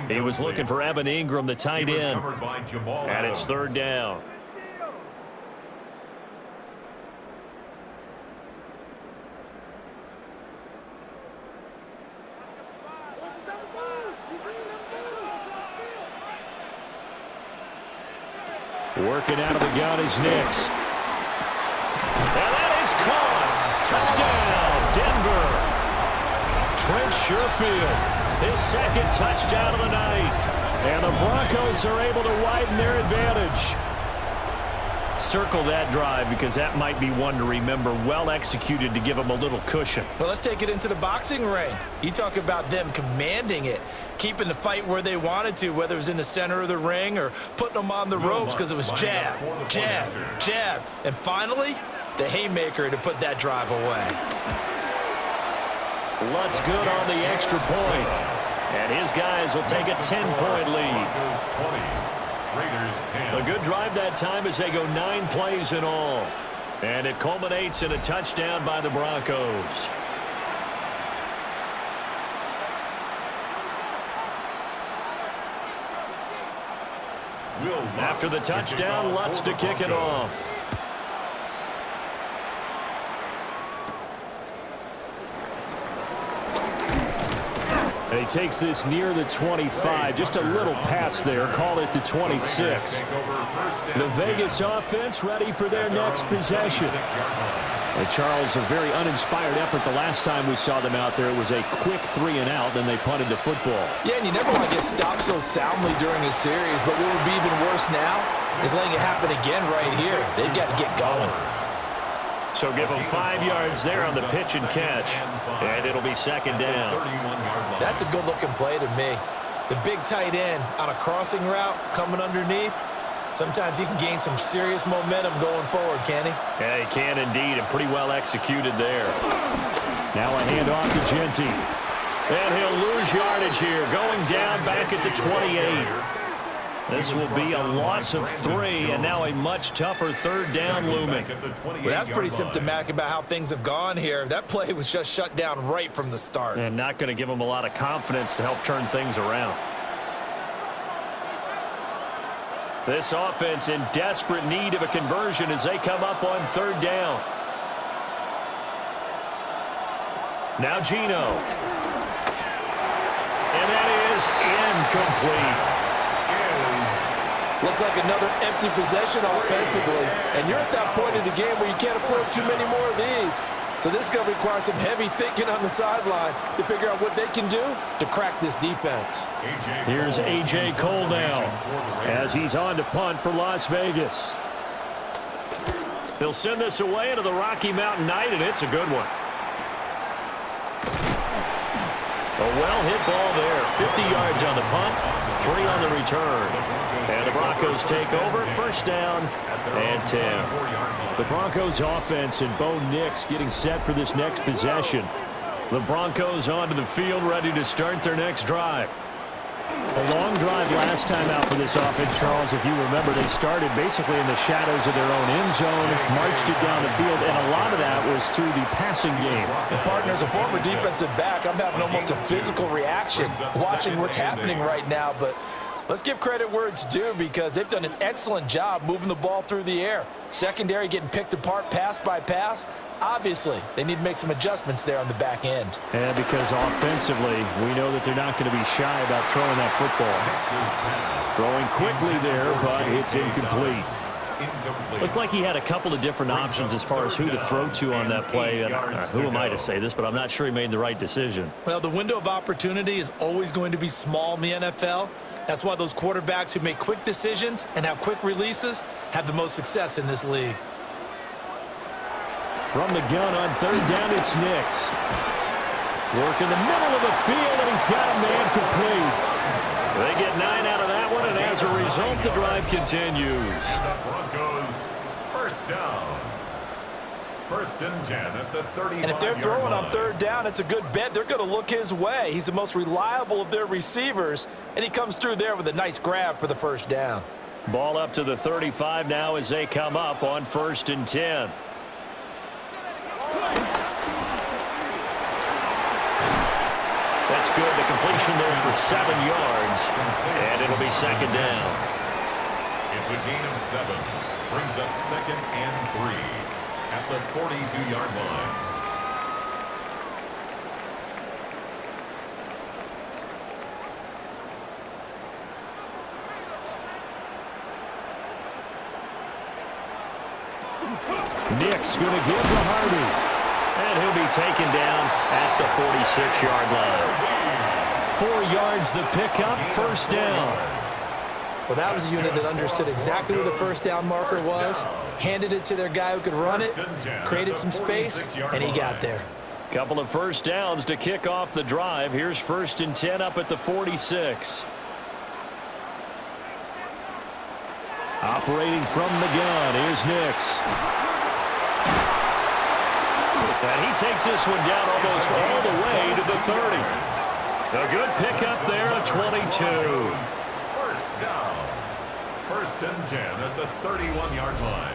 He was looking for Evan Ingram, the tight end. And it's 3rd down. Working out of the gun is Nix. And that is caught. Touchdown, Denver. Trent Sherfield, his 2nd touchdown of the night. And the Broncos are able to widen their advantage. Circle that drive because that might be one to remember. Well executed to give them a little cushion. Well, let's take it into the boxing ring. You talk about them commanding it, keeping the fight where they wanted to, whether it was in the center of the ring or putting them on the ropes because it was jab, jab, jab. And finally, the haymaker to put that drive away. Lutz good on the extra point. And his guys will take a 10-point lead. A good drive that time as they go 9 plays in all. And it culminates in a touchdown by the Broncos. After the touchdown, Lutz to kick it off. He takes this near the 25. Just a little pass there. Call it the 26. The Vegas offense ready for their next possession. And Charles, a very uninspired effort the last time we saw them out there. It was a quick 3-and-out, then they punted the football. Yeah, and you never want to get stopped so soundly during a series, but what would be even worse now is letting it happen again right here. They've got to get going. So give them 5 yards there on the pitch and catch, and it'll be 2nd down. That's a good-looking play to me. The big tight end on a crossing route coming underneath. Sometimes he can gain some serious momentum going forward, can he? Yeah, he can indeed, and pretty well executed there. Now a handoff to Genty. And he'll lose yardage here, going down back at the 28. This will be a loss of 3, and now a much tougher 3rd down looming. Well, that's pretty symptomatic about how things have gone here. That play was just shut down right from the start. And not going to give them a lot of confidence to help turn things around. This offense in desperate need of a conversion as they come up on 3rd down. Now Geno. And that is incomplete. Looks like another empty possession offensively. And you're at that point in the game where you can't afford too many more of these. So this is going to require some heavy thinking on the sideline to figure out what they can do to crack this defense. Here's A.J. Cole now as he's on to punt for Las Vegas. He'll send this away into the Rocky Mountain Night, and it's a good one. A well-hit ball there. 50 yards on the punt, 3 on the return. And the Broncos take over. 1st down and 10. The Broncos offense and Bo Nix getting set for this next possession. The Broncos onto the field ready to start their next drive. A long drive last time out for this offense, Charles. If you remember, they started basically in the shadows of their own end zone, marched it down the field, and a lot of that was through the passing game. And partner, as a former defensive back, I'm having almost a physical reaction watching what's happening right now, but let's give credit where it's due because they've done an excellent job moving the ball through the air. Secondary getting picked apart pass by pass. Obviously, they need to make some adjustments there on the back end. And because offensively, we know that they're not going to be shy about throwing that football. Throwing quickly there, but it's incomplete. Looked like he had a couple of different options as far as who to throw to on that play. Who am I to say this, but I'm not sure he made the right decision. Well, the window of opportunity is always going to be small in the NFL. That's why those quarterbacks who make quick decisions and have quick releases have the most success in this league. From the gun on 3rd down, it's Nix. Work in the middle of the field, and he's got a man complete. They get 9 out of that one, and as a result, the drive continues. The Broncos First down. First and 10 at the 35-yard line. And if they're throwing on third down, it's a good bet. They're going to look his way. He's the most reliable of their receivers, and he comes through there with a nice grab for the first down. Ball up to the 35 now as they come up on first and 10. That's good. The completion there for 7 yards, and it'll be second down. It's a gain of 7. Brings up second and 3 at the 42-yard line. Nick's going to give to Harvey. And he'll be taken down at the 46-yard line. 4 yards the pickup, first down. Well, that was a unit that understood exactly where the first down marker was, handed it to their guy who could run it, created some space, and he got there. Couple of first downs to kick off the drive. Here's first and 10 up at the 46. Operating from the gun, here's Nix. And he takes this one down almost all the way to the 30. A good pickup there at 22. First down. First and 10 at the 31-yard line.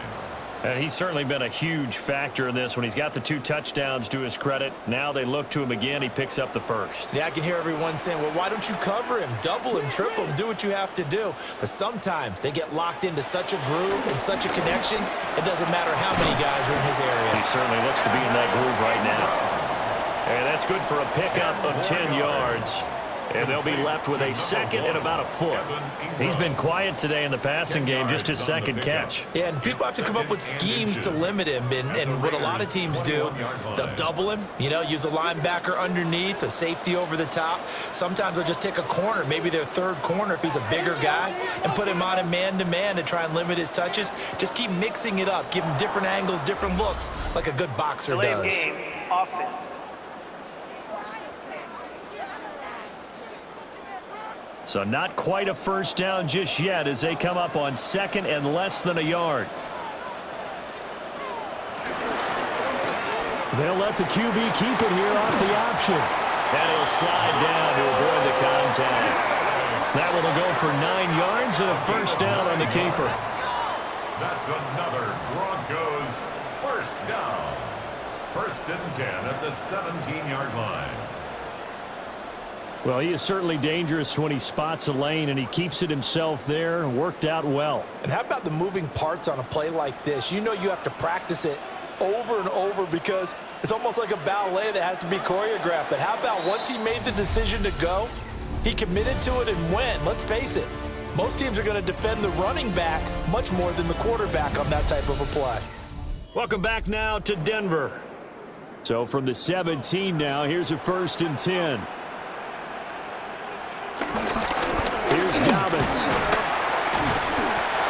And he's certainly been a huge factor in this when he's got the 2 touchdowns to his credit. Now they look to him again. He picks up the first. Yeah, I can hear everyone saying, well, why don't you cover him, double him, triple him, do what you have to do. But sometimes they get locked into such a groove and such a connection, it doesn't matter how many guys are in his area. He certainly looks to be in that groove right now. And that's good for a pickup of 10 yards. And they'll be left with a second and about a foot. He's been quiet today in the passing game, just his second catch. Yeah, and people have to come up with schemes to limit him. And what a lot of teams do, they'll double him, use a linebacker underneath, a safety over the top. Sometimes they'll just take a corner, maybe their third corner if he's a bigger guy, and put him on a man-to-man to try and limit his touches. Just keep mixing it up, give him different angles, different looks, like a good boxer does. Game, offense. So not quite a first down just yet as they come up on second and less than a yard. They'll let the QB keep it here off the option. And he'll slide down to avoid the contact. That one will go for 9 yards and a first down on the keeper. That's another Broncos first down. First and 10 at the 17-yard line. Well, he is certainly dangerous when he spots a lane, and he keeps it himself there. Worked out well. And how about the moving parts on a play like this? You have to practice it over and over because it's almost like a ballet that has to be choreographed. But how about once he made the decision to go, he committed to it and went. Let's face it, most teams are going to defend the running back much more than the quarterback on that type of a play. Welcome back now to Denver. So from the 17 now, here's a first and 10. Here's Dobbins.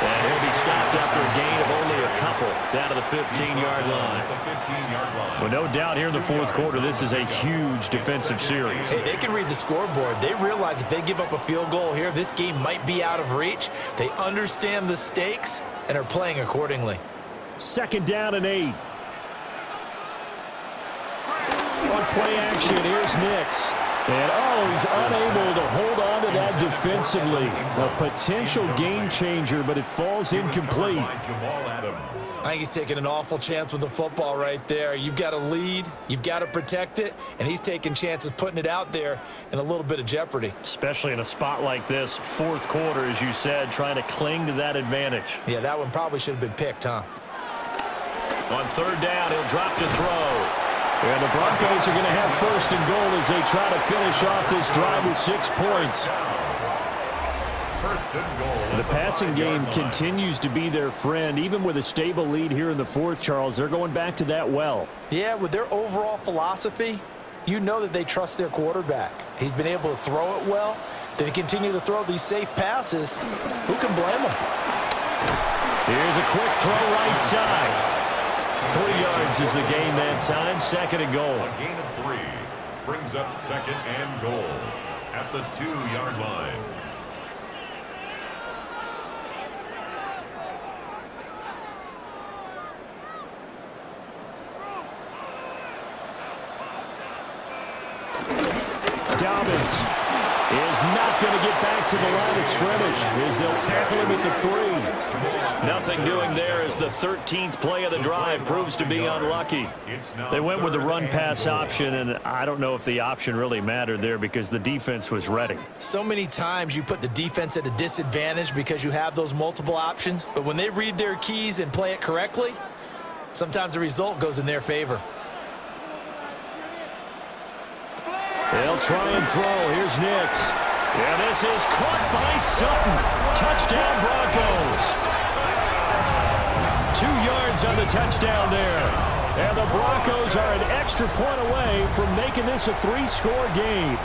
And he'll be stopped after a gain of only a couple down to the 15-yard line. Well, no doubt here in the fourth quarter, this is a huge defensive series. Hey, they can read the scoreboard. They realize if they give up a field goal here, this game might be out of reach. They understand the stakes and are playing accordingly. Second down and 8. On play action, here's Nix. And, he's unable to hold on to that defensively. A potential game changer, but it falls incomplete. I think he's taking an awful chance with the football right there. You've got to lead, you've got to protect it, and he's taking chances putting it out there in a little bit of jeopardy. Especially in a spot like this, fourth quarter, as you said, trying to cling to that advantage. Yeah, that one probably should have been picked, huh? On third down, he'll drop to throw. And the Broncos are going to have first and goal as they try to finish off this drive with 6 points. The passing game continues to be their friend. Even with a stable lead here in the fourth, Charles, they're going back to that well. Yeah, with their overall philosophy, you know that they trust their quarterback. He's been able to throw it well. They continue to throw these safe passes. Who can blame them? Here's a quick throw right side. 3 yards is the gain that time. Second and goal. A gain of 3 brings up second and goal at the 2-yard line. Dobbins is not going to get back to the line of scrimmage as they'll tackle him at the 3. Nothing doing there as the 13th play of the drive proves to be unlucky. They went with the run-pass option, and I don't know if the option really mattered there because the defense was ready. So many times you put the defense at a disadvantage because you have those multiple options, but when they read their keys and play it correctly, sometimes the result goes in their favor. They'll try and throw. Here's Nix. Yeah, this is caught by Sutton. Touchdown, Broncos. 2 yards on the touchdown there. And the Broncos are an extra point away from making this a 3-score game.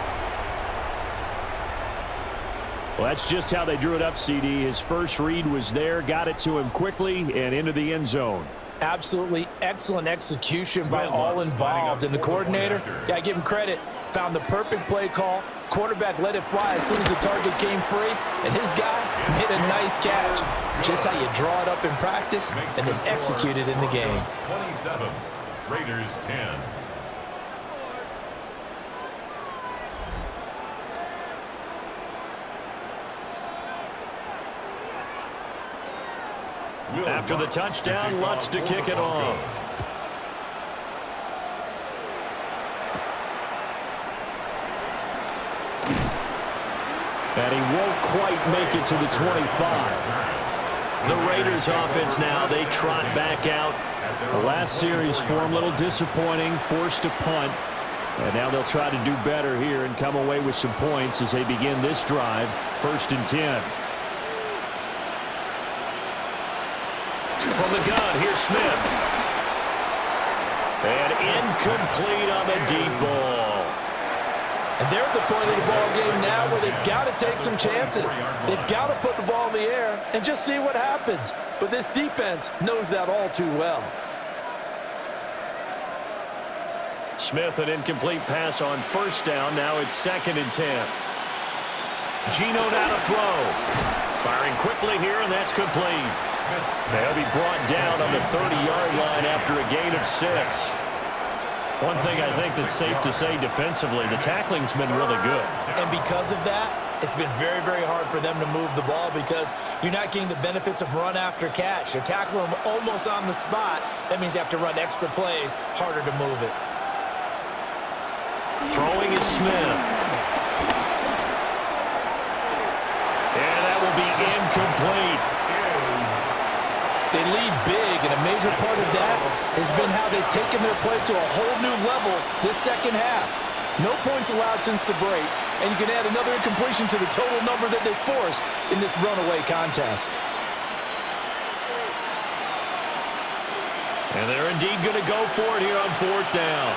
Well, that's just how they drew it up, CD. His first read was there, got it to him quickly, and into the end zone. Absolutely excellent execution by all involved. And the coordinator, got to give him credit, found the perfect play call. Quarterback let it fly as soon as the target came free, and his guy hit a nice catch. Just how you draw it up in practice and then execute it in the game. 27, Raiders 10. After the touchdown, Lutz to kick it off. And he won't quite make it to the 25. The Raiders offense now, they trot back out. The last series for them, a little disappointing, forced to punt. And now they'll try to do better here and come away with some points as they begin this drive, 1st and 10. From the gun, here's Smith. And incomplete on the deep ball. And they're at the point of the ball game now where they've got to take some chances. They've got to put the ball in the air and just see what happens. But this defense knows that all too well. Smith, an incomplete pass on 1st down. Now it's 2nd and 10. Geno now to throw. Firing quickly here, and that's complete. They'll be brought down on the 30-yard line after a gain of 6. One thing I think that's safe to say defensively, the tackling's been really good. And because of that, it's been very, very hard for them to move the ball because you're not getting the benefits of run after catch. They're tackling them almost on the spot. That means you have to run extra plays, harder to move it. Throwing is Smith. And that will be incomplete. They lead big, and a major part of that has been how they've taken their play to a whole new level this second half. No points allowed since the break, and you can add another incompletion to the total number that they forced in this runaway contest. And they're indeed going to go for it here on 4th down.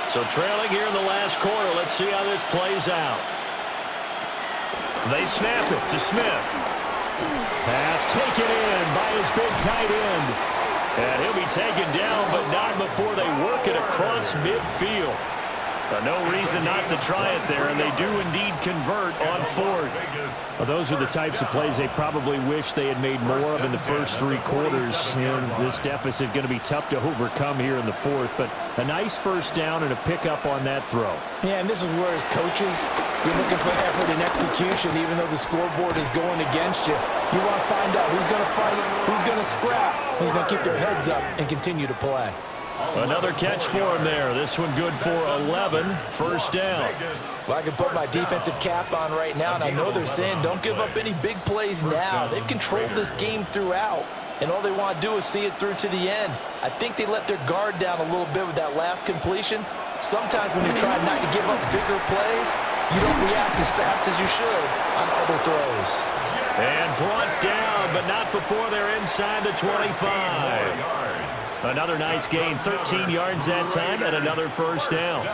So trailing here in the last quarter, let's see how this plays out. They snap it to Smith. Pass taken in by his big tight end. And he'll be taken down, but not before they work it across midfield. No reason not to try it there, and they do indeed convert on 4th. Well, those are the types of plays they probably wish they had made more of in the first 3 quarters. And this deficit going to be tough to overcome here in the 4th, but a nice 1st down and a pickup on that throw. Yeah, and this is where as coaches, you're looking for effort and execution, even though the scoreboard is going against you. You want to find out who's going to fight, who's going to scrap, who's going to keep their heads up and continue to play. Another catch for him there. This one good for 11. 1st down. Well, I can put my defensive cap on right now, and I know they're saying don't give up any big plays now. They've controlled this game throughout, and all they want to do is see it through to the end. I think they let their guard down a little bit with that last completion. Sometimes when you're trying not to give up bigger plays, you don't react as fast as you should on other throws. And brought down, but not before they're inside the 25. Another nice gain, 13 yards that time, and another 1st down.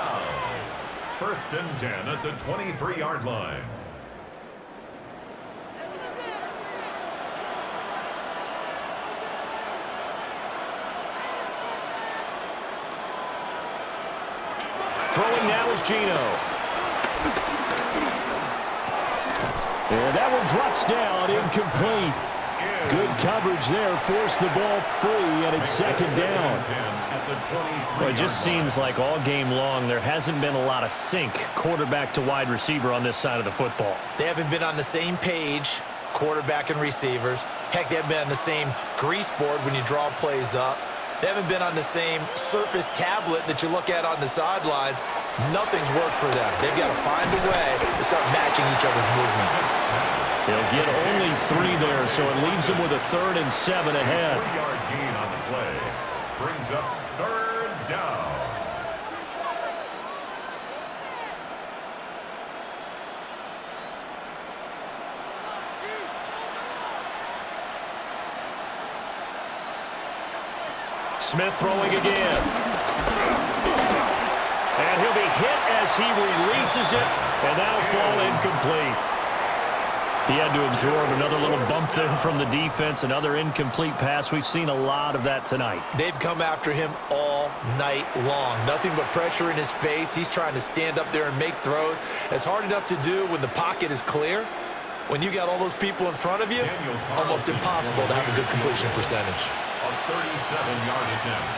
1st and 10 at the 23-yard line. Throwing now is Geno. And that one drops down, incomplete. Good coverage there. Forced the ball free, and it's second down. Well, it just seems like all game long there hasn't been a lot of sync quarterback to wide receiver on this side of the football. They haven't been on the same page, quarterback and receivers. Heck, they haven't been on the same grease board when you draw plays up. They haven't been on the same Surface tablet that you look at on the sidelines. Nothing's worked for them. They've got to find a way to start matching each other's movements. They'll get only 3 there, so it leaves them with a 3rd and 7 ahead. 3-yard gain on the play. Brings up 3rd down. Smith throwing again. And he'll be hit as he releases it, and that'll fall incomplete. He had to absorb another little bump there from the defense, another incomplete pass. We've seen a lot of that tonight. They've come after him all night long. Nothing but pressure in his face. He's trying to stand up there and make throws. It's hard enough to do when the pocket is clear. When you got all those people in front of you, almost impossible to have a good completion percentage. A 37-yard attempt.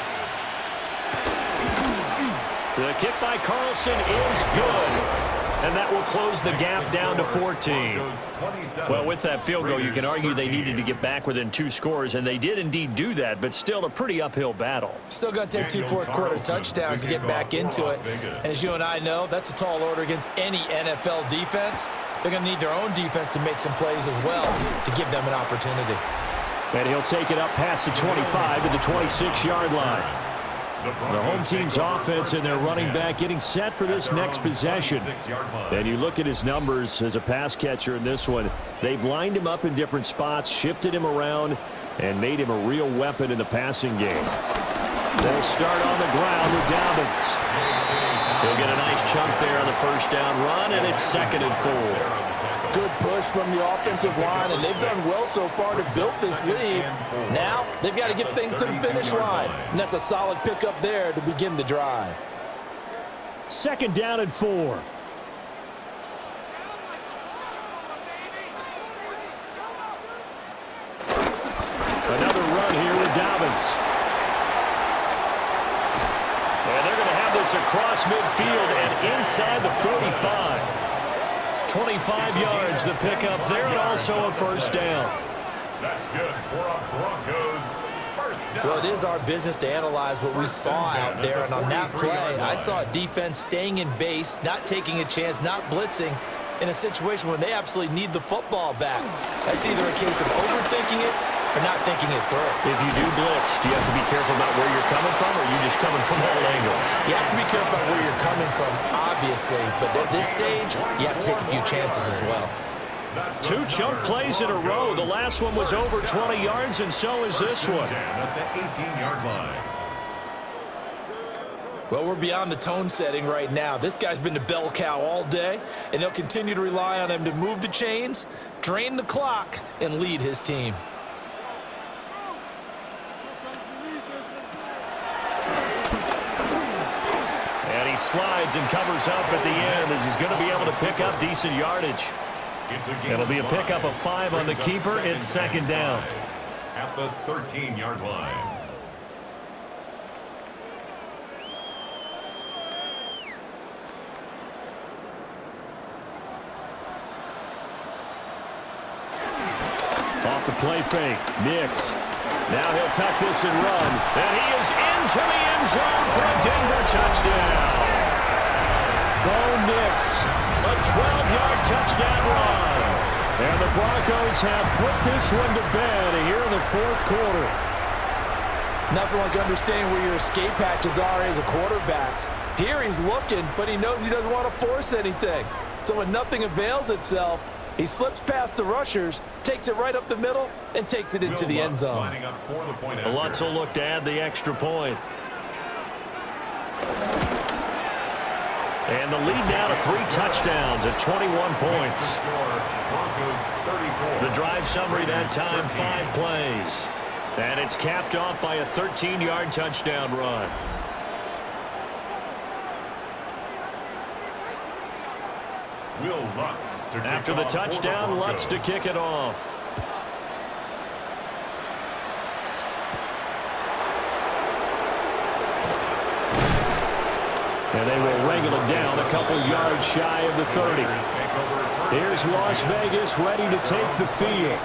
The kick by Carlson is good. And that will close the gap down to 14. Well, with that field goal, you can argue they needed to get back within 2 scores, and they did indeed do that, but still a pretty uphill battle. Still going to take 2 fourth-quarter touchdowns to get back into it. And as you and I know, that's a tall order against any NFL defense. They're going to need their own defense to make some plays as well to give them an opportunity. And he'll take it up past the 25 to the 26-yard line. The home team's offense and their running back getting set for this next possession. And you look at his numbers as a pass catcher in this one. They've lined him up in different spots, shifted him around, and made him a real weapon in the passing game. They'll start on the ground with Dobbins. He'll get a nice chunk there on the first down run, and it's 2nd and 4. Good push from the offensive line, and they've done well so far to build this lead. Now they've got to get things to the finish line, and that's a solid pickup there to begin the drive. 2nd down and 4. Another run here with Dobbins. And they're going to have this across midfield and inside the 45. 25 yards the pickup there, and also a first down. That's good for a Broncos first down. Well, it is our business to analyze what we saw out there, and on that play, I saw a defense staying in base, not taking a chance, not blitzing in a situation when they absolutely need the football back. That's either a case of overthinking it or not thinking it through. If you do blitz, do you have to be careful about where you're coming from, or are you just coming from all angles? You have to be careful about where you're coming from, obviously, but at this stage, you have to take a few chances as well. 2 chunk plays in a row. The last one was over 20 yards, and so is this one. At the 18-yard line. Well, we're beyond the tone setting right now. This guy's been the bell cow all day, and they'll continue to rely on him to move the chains, drain the clock, and lead his team. And he slides and covers up at the end as he's going to be able to pick up decent yardage. It'll be a pickup of 5 on the keeper. It's 2nd down. At the 13-yard line. Off the play fake. Nix. Now he'll tuck this and run. And he is into the end zone for a Denver touchdown. Bo Nix, a 12-yard touchdown run. And the Broncos have put this one to bed here in the 4th quarter. Nothing like understanding where your escape hatches are as a quarterback. Here he's looking, but he knows he doesn't want to force anything. So when nothing avails itself, he slips past the rushers, takes it right up the middle, and takes it into the end zone. Lutz will look to add the extra point. And the lead now to 3 touchdowns at 21 points. The drive summary that time, 5 plays. And it's capped off by a 13-yard touchdown run. Will Lutz to After the touchdown, Lutz to kick it off. And they will wrangle it down a couple yards shy of the 30. Here's Las Vegas ready to take the field.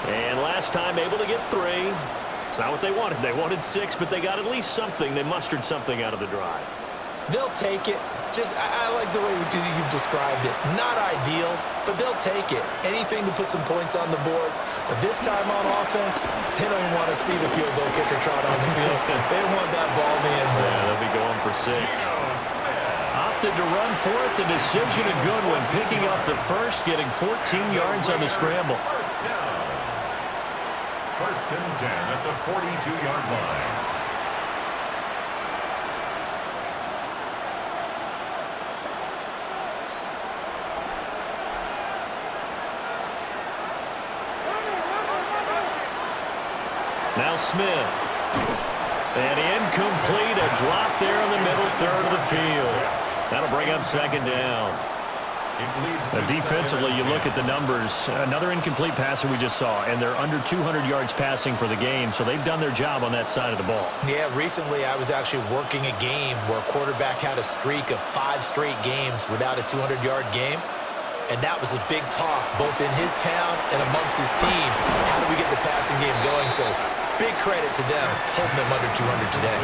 And last time able to get 3. It's not what they wanted. They wanted 6, but they got at least something. They mustered something out of the drive. They'll take it. I like the way you've described it. Not ideal, but they'll take it. Anything to put some points on the board. But this time on offense, they don't even want to see the field goal kicker trot on the field. They want that ball in the end zone. Yeah, they'll be going for 6. Opted to run for it. The decision a good one. Picking up the first, getting 14 yards on the scramble. First and 10 at the 42-yard line. Now Smith. And incomplete. A drop there in the middle third of the field. That'll bring up second down. Defensively, you look at the numbers. Another incomplete passer we just saw, and they're under 200 yards passing for the game, so they've done their job on that side of the ball. Yeah, recently I was actually working a game where a quarterback had a streak of 5 straight games without a 200-yard game. And that was a big talk, both in his town and amongst his team. How do we get the passing game going? So big credit to them, holding them under 200 today.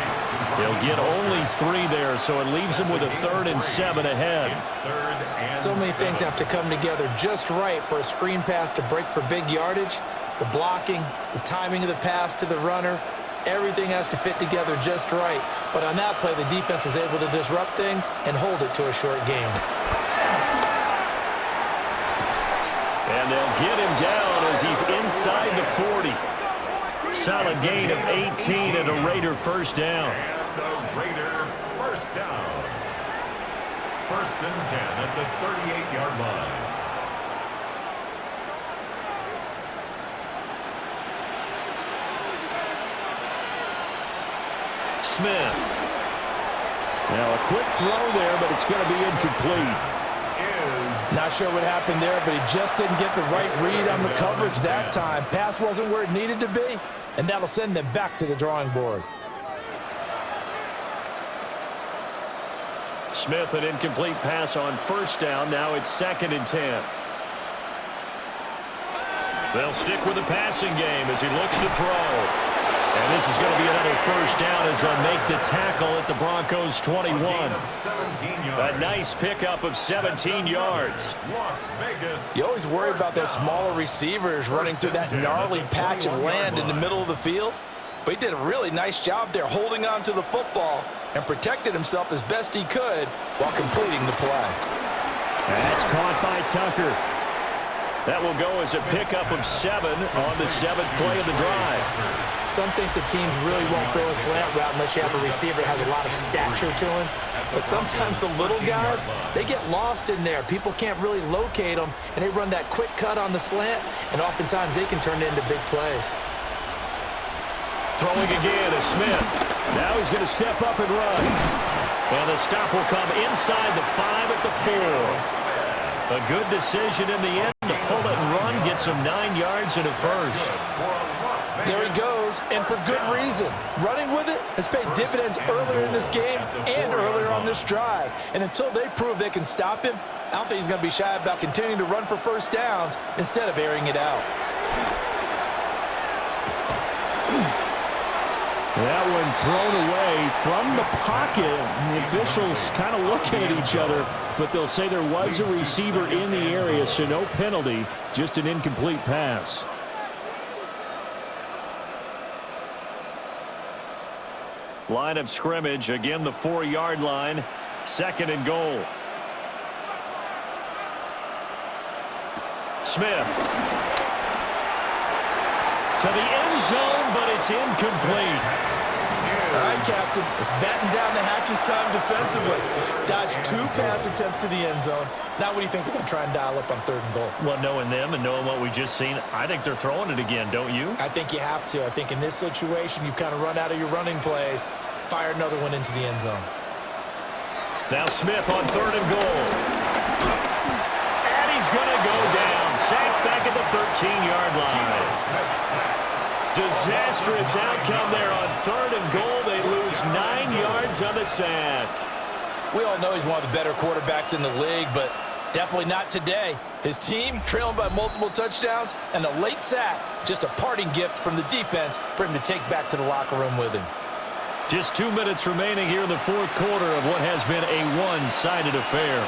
They'll get only 3 there, so it leaves them with a 3rd and 7 ahead. So many things have to come together just right for a screen pass to break for big yardage. The blocking, the timing of the pass to the runner, everything has to fit together just right. But on that play, the defense was able to disrupt things and hold it to a short game. And they'll get him down as he's inside the 40. Solid gain of 18 and a Raider first down. And a Raider first down. First and 10 at the 38-yard line. Smith. Now a quick throw there, but it's going to be incomplete. Not sure what happened there, but he just didn't get the right read on the coverage that time. Pass wasn't where it needed to be, and that'll send them back to the drawing board. Smith, an incomplete pass on first down. Now it's 2nd and 10. They'll stick with the passing game as he looks to throw. And this is going to be another first down as they'll make the tackle at the Broncos 21. A nice pickup of 17 yards. You always worry about those smaller receivers running through that gnarly patch of land in the middle of the field. But he did a really nice job there holding on to the football and protected himself as best he could while completing the play. That's caught by Tucker. That will go as a pickup of 7 on the 7th play of the drive. Some think the teams really won't throw a slant route unless you have a receiver that has a lot of stature to him. But sometimes the little guys, they get lost in there. People can't really locate them, and they run that quick cut on the slant, and oftentimes they can turn it into big plays. Throwing again is Smith. Now he's going to step up and run. And the stop will come inside the 5 at the 4. A good decision in the end to pull it and run, gets him 9 yards and a first. There he goes, and for good reason. Running with it has paid dividends earlier in this game and earlier on this drive. And until they prove they can stop him, I don't think he's going to be shy about continuing to run for first downs instead of airing it out. That one thrown away from the pocket. The officials kind of look at each other, but they'll say there was a receiver in the area, so no penalty, just an incomplete pass. Line of scrimmage, again the 4-yard line, 2nd and goal. Smith. To the end zone, but it's incomplete. All right, Captain. It's batten down the hatches time defensively. Dodged 2 pass attempts to the end zone. Now what do you think they're going to try and dial up on 3rd and goal? Well, knowing them and knowing what we just seen, I think they're throwing it again, don't you? I think you have to. I think in this situation, you've kind of run out of your running plays. Fire another one into the end zone. Now Smith on 3rd and goal. And he's going to go down. Sacked back at the 13-yard line. Disastrous outcome there on 3rd and goal. They lose 9 yards on the sack. We all know he's one of the better quarterbacks in the league, but definitely not today. His team trailing by multiple touchdowns, and a late sack, just a parting gift from the defense for him to take back to the locker room with him. Just 2 minutes remaining here in the fourth quarter of what has been a one-sided affair.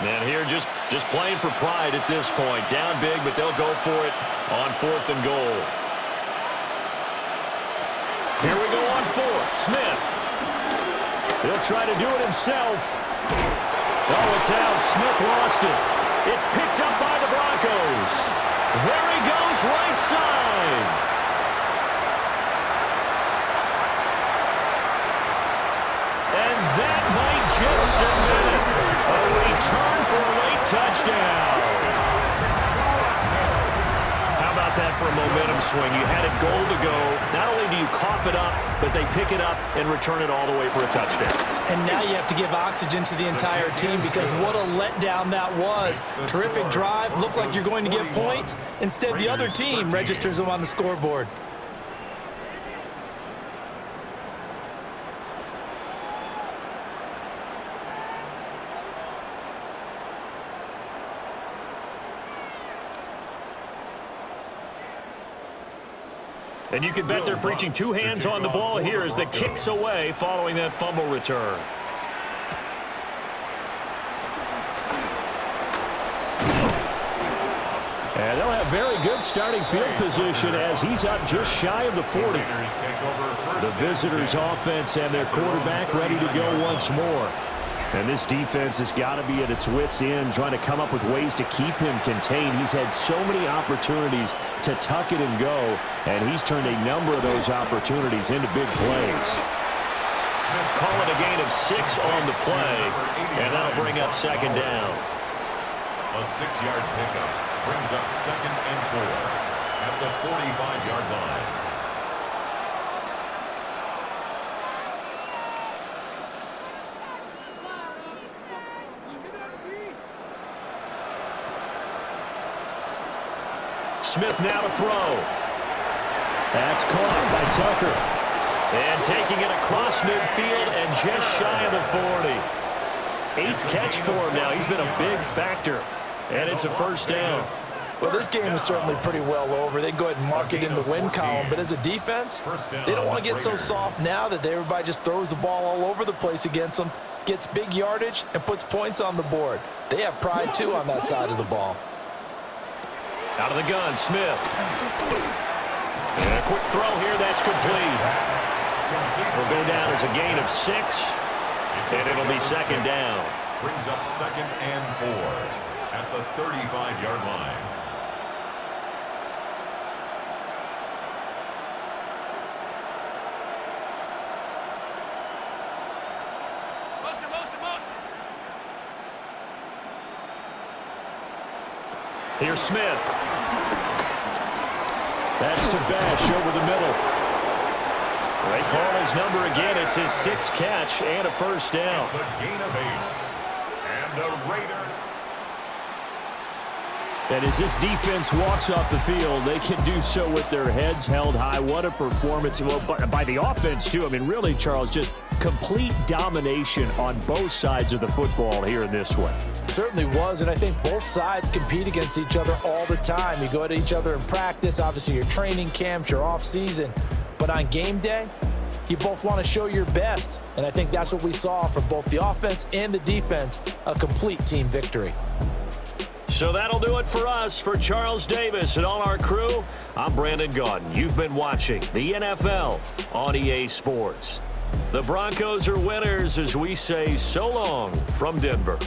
And here just playing for pride at this point. Down big, but they'll go for it on 4th and goal. Here we go on 4th. Smith. He'll try to do it himself. Oh, it's out. Smith lost it. It's picked up by the Broncos. There he goes, right side. And that might just submit it. A return for a late touchdown. How about that for a momentum swing? You had it goal to go. Not only do you cough it up, but they pick it up and return it all the way for a touchdown. And now you have to give oxygen to the entire team because what a letdown that was. Terrific drive. Looked like you're going to get points. Instead, the other team registers them on the scoreboard. And you can bet they're preaching two hands on the ball here as the kick's away following that fumble return. And they'll have very good starting field position as he's up just shy of the 40. The visitors' offense and their quarterback ready to go once more. And this defense has got to be at its wits' end, trying to come up with ways to keep him contained. He's had so many opportunities to tuck it and go, and he's turned a number of those opportunities into big plays. Call it a gain of 6 on the play, and that'll bring up second down. A 6-yard pickup brings up 2nd and 4 at the 45-yard line. Smith now to throw. That's caught by Tucker. And taking it across midfield and just shy of the 40. 8th catch for him now. He's been a big factor. And it's a first down. Well, this game is certainly pretty well over. They can go ahead and mark it in the win column. But as a defense, they don't want to get so soft now that everybody just throws the ball all over the place against them, gets big yardage, and puts points on the board. They have pride, too, on that side of the ball. Out of the gun, Smith. And a quick throw here, that's complete. Will go down as a gain of 6, and it'll be second down. Brings up 2nd and 4 at the 35-yard line. Here's Smith. That's to Bash over the middle. They call his number again. It's his 6th catch and a first down. It's a gain of 8. And a Raider. And as this defense walks off the field, they can do so with their heads held high. What a performance. Well, by the offense, too. I mean, really, Charles, just complete domination on both sides of the football here in this one. Certainly was, and I think both sides compete against each other all the time. You go at each other in practice, obviously your training camps, your off-season. But on game day, you both want to show your best. And I think that's what we saw from both the offense and the defense, a complete team victory. So that'll do it for us. For Charles Davis and all our crew, I'm Brandon Gaudin. You've been watching the NFL on EA Sports. The Broncos are winners as we say so long from Denver.